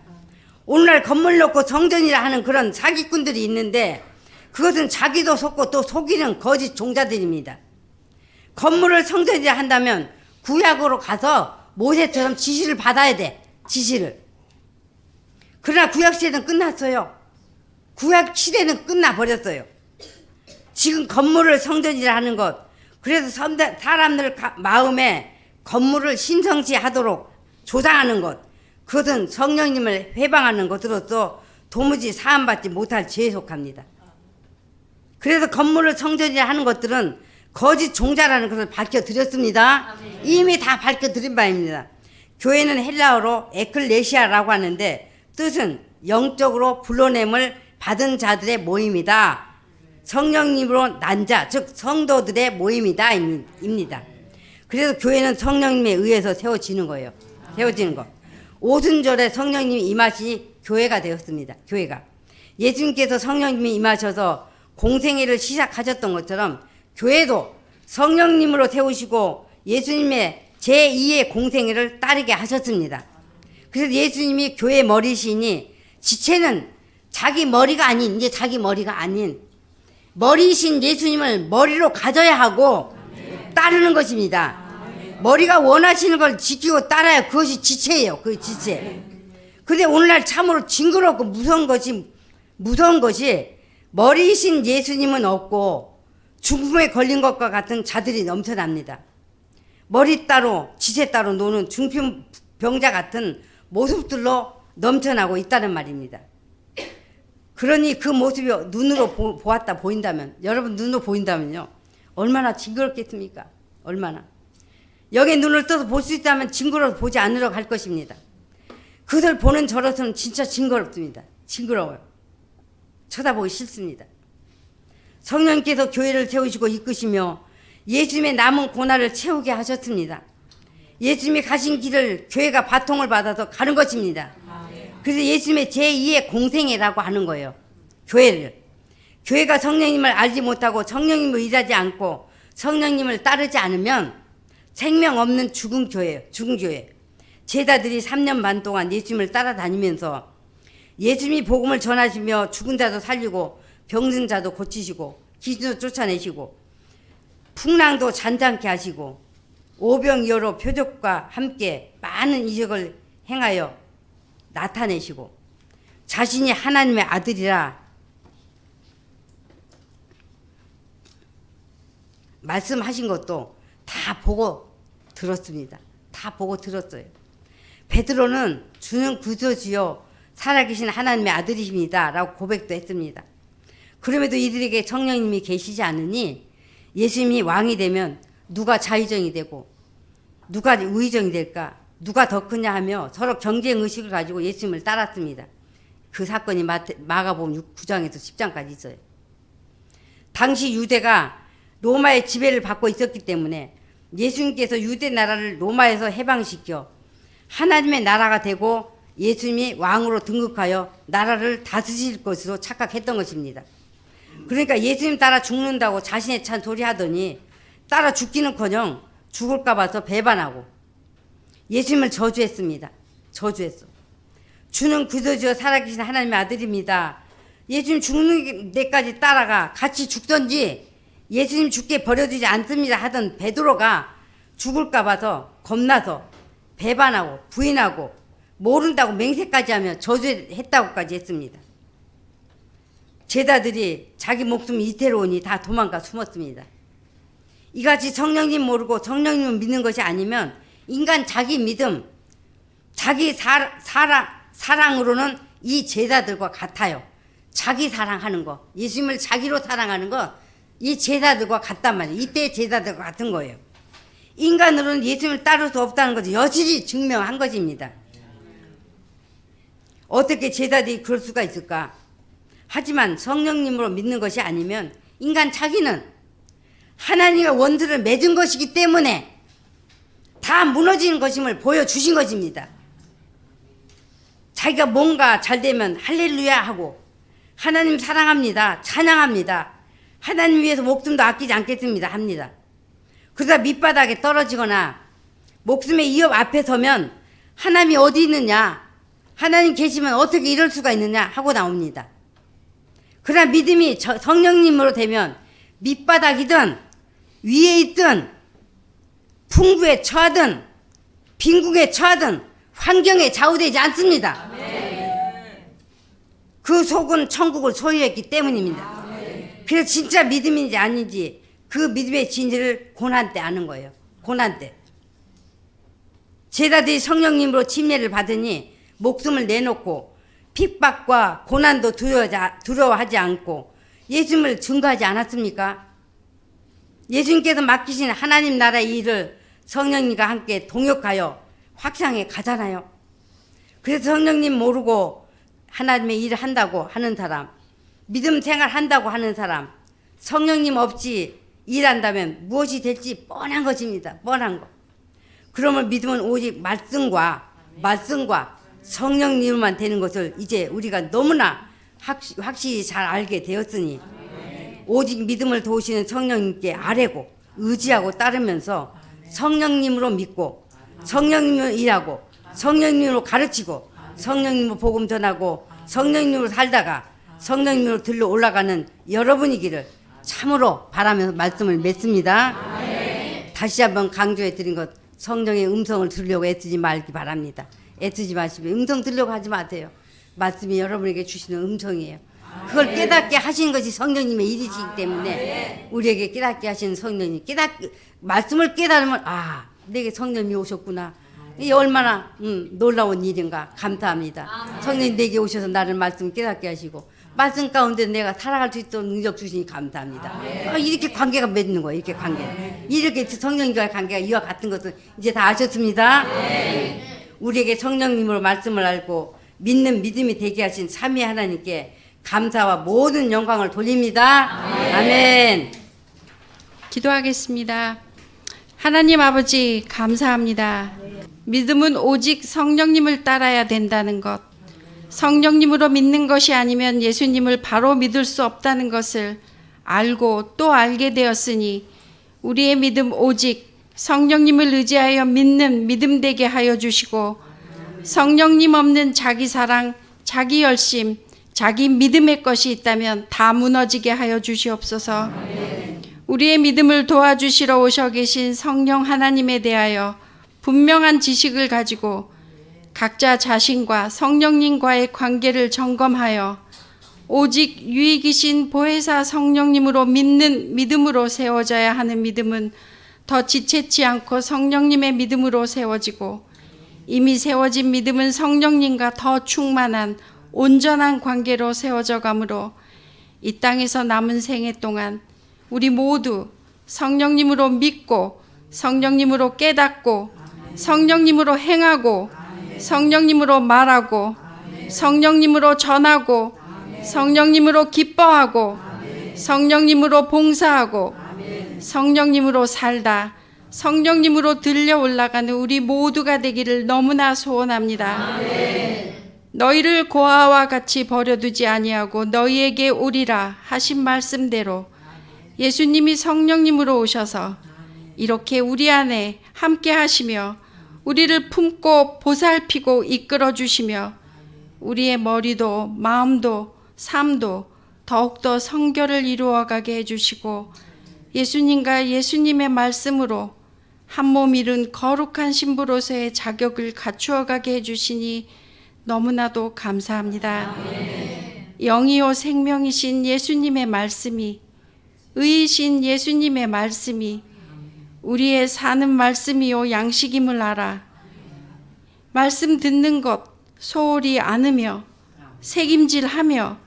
오늘날 건물 놓고 성전이라 하는 그런 사기꾼들이 있는데 그것은 자기도 속고 또 속이는 거짓 종자들입니다. 건물을 성전이라 한다면 구약으로 가서 모세처럼 지시를 받아야 돼. 지시를. 그러나 구약 시대는 끝났어요. 구약 시대는 끝나버렸어요. 지금 건물을 성전이라 하는 것, 그래서 사람들 마음에 건물을 신성시 하도록 조장하는 것, 그것은 성령님을 회방하는 것으로서 도무지 사함받지 못할 죄에 속합니다. 그래서 건물을 성전이라 하는 것들은 거짓 종자라는 것을 밝혀드렸습니다. 이미 다 밝혀드린 바입니다. 교회는 헬라어로 에클레시아라고 하는데 뜻은 영적으로 불러냄을 받은 자들의 모임이다. 성령님으로 난 자, 즉 성도들의 모임이다 입니다. 그래서 교회는 성령님에 의해서 세워지는 거예요. 세워지는 거. 오순절에 성령님이 임하시 교회가 되었습니다. 교회가. 예수님께서 성령님이 임하셔서 공생애를 시작하셨던 것처럼 교회도 성령님으로 세우시고 예수님의 제2의 공생애를 따르게 하셨습니다. 그래서 예수님이 교회 머리시니 지체는 자기 머리가 아닌, 이제 자기 머리가 아닌 머리이신 예수님을 머리로 가져야 하고 따르는 것입니다. 머리가 원하시는 걸 지키고 따라야 그것이 지체예요. 그 지체. 근데 오늘날 참으로 징그럽고 무서운 것이 머리이신 예수님은 없고 중풍에 걸린 것과 같은 자들이 넘쳐납니다. 머리 따로 지체 따로 노는 중풍병자 같은 모습들로 넘쳐나고 있다는 말입니다. 그러니 그 모습이 눈으로 보인다면, 여러분 눈으로 보인다면요, 얼마나 징그럽겠습니까? 얼마나. 여기 눈을 떠서 볼 수 있다면 징그러워서 보지 않으려고 할 것입니다. 그들 보는 저로서는 진짜 징그럽습니다. 징그러워요. 쳐다보기 싫습니다. 성령께서 교회를 세우시고 이끄시며 예수님의 남은 고난을 채우게 하셨습니다. 예수님이 가신 길을 교회가 바통을 받아서 가는 것입니다. 그래서 예수님의 제2의 공생애라고 하는 거예요. 교회를. 교회가 성령님을 알지 못하고 성령님을 일하지 않고 성령님을 따르지 않으면 생명 없는 죽은 교회예요. 죽은 교회. 제자들이 3년 반 동안 예수님을 따라다니면서 예수님이 복음을 전하시며 죽은 자도 살리고 병든 자도 고치시고 귀신도 쫓아내시고 풍랑도 잔잔케 하시고 오병이어로 표적과 함께 많은 이적을 행하여 나타내시고 자신이 하나님의 아들이라 말씀하신 것도 다 보고 들었습니다. 다 보고 들었어요. 베드로는 주는 구주시요 살아계신 하나님의 아들이십니다 라고 고백도 했습니다. 그럼에도 이들에게 성령님이 계시지 않으니 예수님이 왕이 되면 누가 좌의정이 되고 누가 우의정이 될까, 누가 더 크냐 하며 서로 경쟁의식을 가지고 예수님을 따랐습니다. 그 사건이 마가복음 9장에서 10장까지 있어요. 당시 유대가 로마의 지배를 받고 있었기 때문에 예수님께서 유대 나라를 로마에서 해방시켜 하나님의 나라가 되고 예수님이 왕으로 등극하여 나라를 다스릴 것으로 착각했던 것입니다. 그러니까 예수님 따라 죽는다고 자신의 찬 소리 하더니 따라 죽기는커녕 죽을까 봐서 배반하고 예수님을 저주했습니다. 저주했어. 주는 그저주어 살아계신 하나님의 아들입니다. 예수님 죽는 데까지 따라가 같이 죽던지 예수님 죽게 버려두지 않습니다 하던 베드로가 죽을까 봐서 겁나서 배반하고 부인하고 모른다고 맹세까지 하며 저주했다고까지 했습니다. 제자들이 자기 목숨이 이태로우니 다 도망가 숨었습니다. 이같이 성령님 모르고 성령님을 믿는 것이 아니면 인간 자기 믿음, 자기 사랑으로는 이 제자들과 같아요. 자기 사랑하는 거, 예수님을 자기로 사랑하는 거, 이 제자들과 같단 말이에요. 이때 제자들과 같은 거예요. 인간으로는 예수님을 따를 수 없다는 것을 여실히 증명한 것입니다. 어떻게 제자들이 그럴 수가 있을까? 하지만 성령님으로 믿는 것이 아니면 인간 자기는 하나님과 원수를 맺은 것이기 때문에 다 무너지는 것임을 보여주신 것입니다. 자기가 뭔가 잘 되면 할렐루야 하고 하나님 사랑합니다. 찬양합니다. 하나님 위해서 목숨도 아끼지 않겠습니다. 합니다. 그러다 밑바닥에 떨어지거나 목숨의 위협 앞에 서면 하나님이 어디 있느냐, 하나님 계시면 어떻게 이럴 수가 있느냐 하고 나옵니다. 그러나 믿음이 성령님으로 되면 밑바닥이든 위에 있든 풍부에 처하든 빈궁에 처하든 환경에 좌우되지 않습니다. 그 속은 천국을 소유했기 때문입니다. 그래서 진짜 믿음인지 아닌지 그 믿음의 진리를 고난 때 아는 거예요. 고난 때. 제자들이 성령님으로 침례를 받으니 목숨을 내놓고 핍박과 고난도 두려워하지 않고 예수님을 증거하지 않았습니까? 예수님께서 맡기신 하나님 나라의 일을 성령님과 함께 동역하여 확장해 가잖아요. 그래서 성령님 모르고 하나님의 일을 한다고 하는 사람, 믿음 생활 한다고 하는 사람, 성령님 없이 일한다면 무엇이 될지 뻔한 것입니다. 뻔한 거. 그러면 믿음은 오직 말씀과 성령님만 되는 것을 이제 우리가 너무나 확실히 잘 알게 되었으니 오직 믿음을 도우시는 성령님께 아뢰고 의지하고 따르면서 성령님으로 믿고 성령님으로 일하고 성령님으로 가르치고 성령님으로 복음 전하고 성령님으로 살다가 성령님으로 들러 올라가는 여러분이기를 참으로 바라면서 말씀을 맺습니다. 다시 한번 강조해 드린 것, 성령의 음성을 들으려고 애쓰지 말기 바랍니다. 애쓰지 마시고 음성 들으려고 하지 마세요. 말씀이 여러분에게 주시는 음성이에요. 그걸 깨닫게 하시는 것이 성령님의 일이시기 때문에 우리에게 깨닫게 하시는 성령님, 말씀을 깨달으면 내게 성령님이 오셨구나. 이게 얼마나 놀라운 일인가. 감사합니다. 성령님 내게 오셔서 나를 말씀 깨닫게 하시고 말씀 가운데 내가 살아갈 수 있도록 능력 주시니 감사합니다. 이렇게 관계가 맺는 거예요. 이렇게 관계. 이렇게 성령님과의 관계가 이와 같은 것을 이제 다 아셨습니다. 우리에게 성령님으로 말씀을 알고 믿는 믿음이 되게 하신 삼위 하나님께 감사와 모든 영광을 돌립니다. 아멘.
기도하겠습니다. 하나님 아버지 감사합니다. 믿음은 오직 성령님을 따라야 된다는 것, 성령님으로 믿는 것이 아니면 예수님을 바로 믿을 수 없다는 것을 알고 또 알게 되었으니 우리의 믿음 오직 성령님을 의지하여 믿는 믿음 되게 하여 주시고 성령님 없는 자기 사랑, 자기 열심, 자기 믿음의 것이 있다면 다 무너지게 하여 주시옵소서. 우리의 믿음을 도와주시러 오셔 계신 성령 하나님에 대하여 분명한 지식을 가지고 각자 자신과 성령님과의 관계를 점검하여 오직 유익이신 보혜사 성령님으로 믿는 믿음으로 세워져야 하는 믿음은 더 지체치 않고 성령님의 믿음으로 세워지고 이미 세워진 믿음은 성령님과 더 충만한 온전한 관계로 세워져 가므로 이 땅에서 남은 생애 동안 우리 모두 성령님으로 믿고 성령님으로 깨닫고 성령님으로 행하고 성령님으로 말하고 성령님으로 전하고 성령님으로 기뻐하고 성령님으로 봉사하고 성령님으로 살다 성령님으로 들려 올라가는 우리 모두가 되기를 너무나 소원합니다. 너희를 고아와 같이 버려두지 아니하고 너희에게 오리라 하신 말씀대로 예수님이 성령님으로 오셔서 이렇게 우리 안에 함께 하시며 우리를 품고 보살피고 이끌어 주시며 우리의 머리도 마음도 삶도 더욱더 성결을 이루어가게 해주시고 예수님과 예수님의 말씀으로 한 몸 이룬 거룩한 신부로서의 자격을 갖추어가게 해주시니 너무나도 감사합니다. 영이요 생명이신 예수님의 말씀이, 의이신 예수님의 말씀이 우리의 사는 말씀이요 양식임을 알아 말씀 듣는 것 소홀히 않으며 책임질하며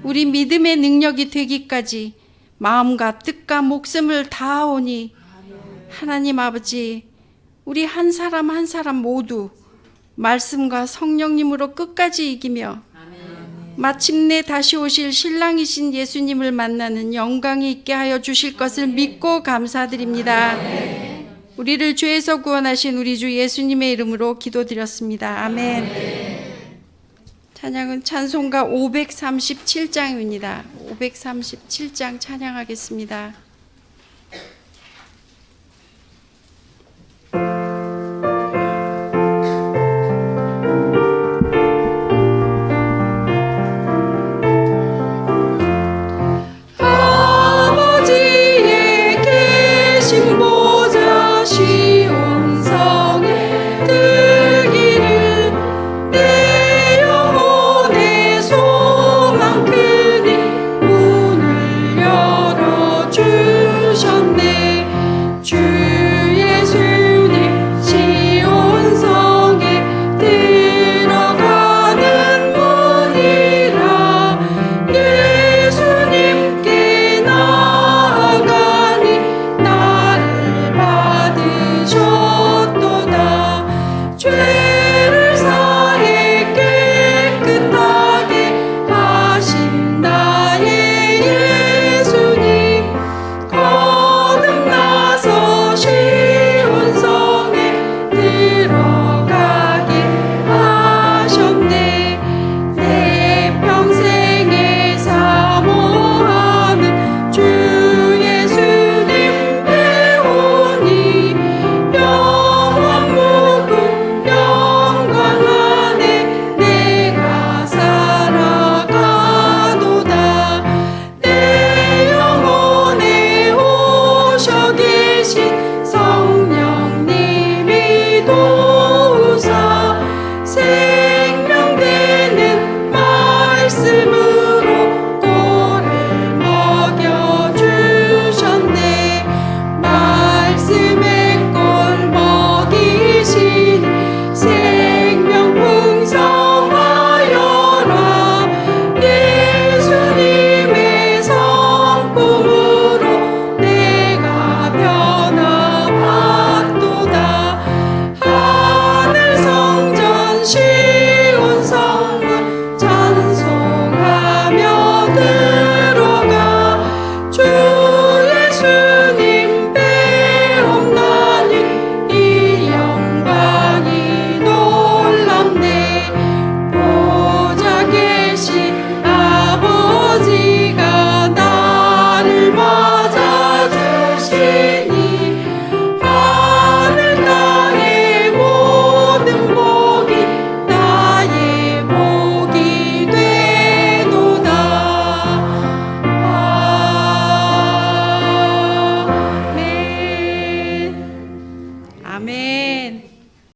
우리 믿음의 능력이 되기까지 마음과 뜻과 목숨을 다하오니 하나님 아버지, 우리 한 사람 한 사람 모두 말씀과 성령님으로 끝까지 이기며 마침내 다시 오실 신랑이신 예수님을 만나는 영광이 있게 하여 주실 것을 믿고 감사드립니다. 우리를 죄에서 구원하신 우리 주 예수님의 이름으로 기도드렸습니다. 아멘. 찬양은 찬송가 537장입니다. 537장 찬양하겠습니다.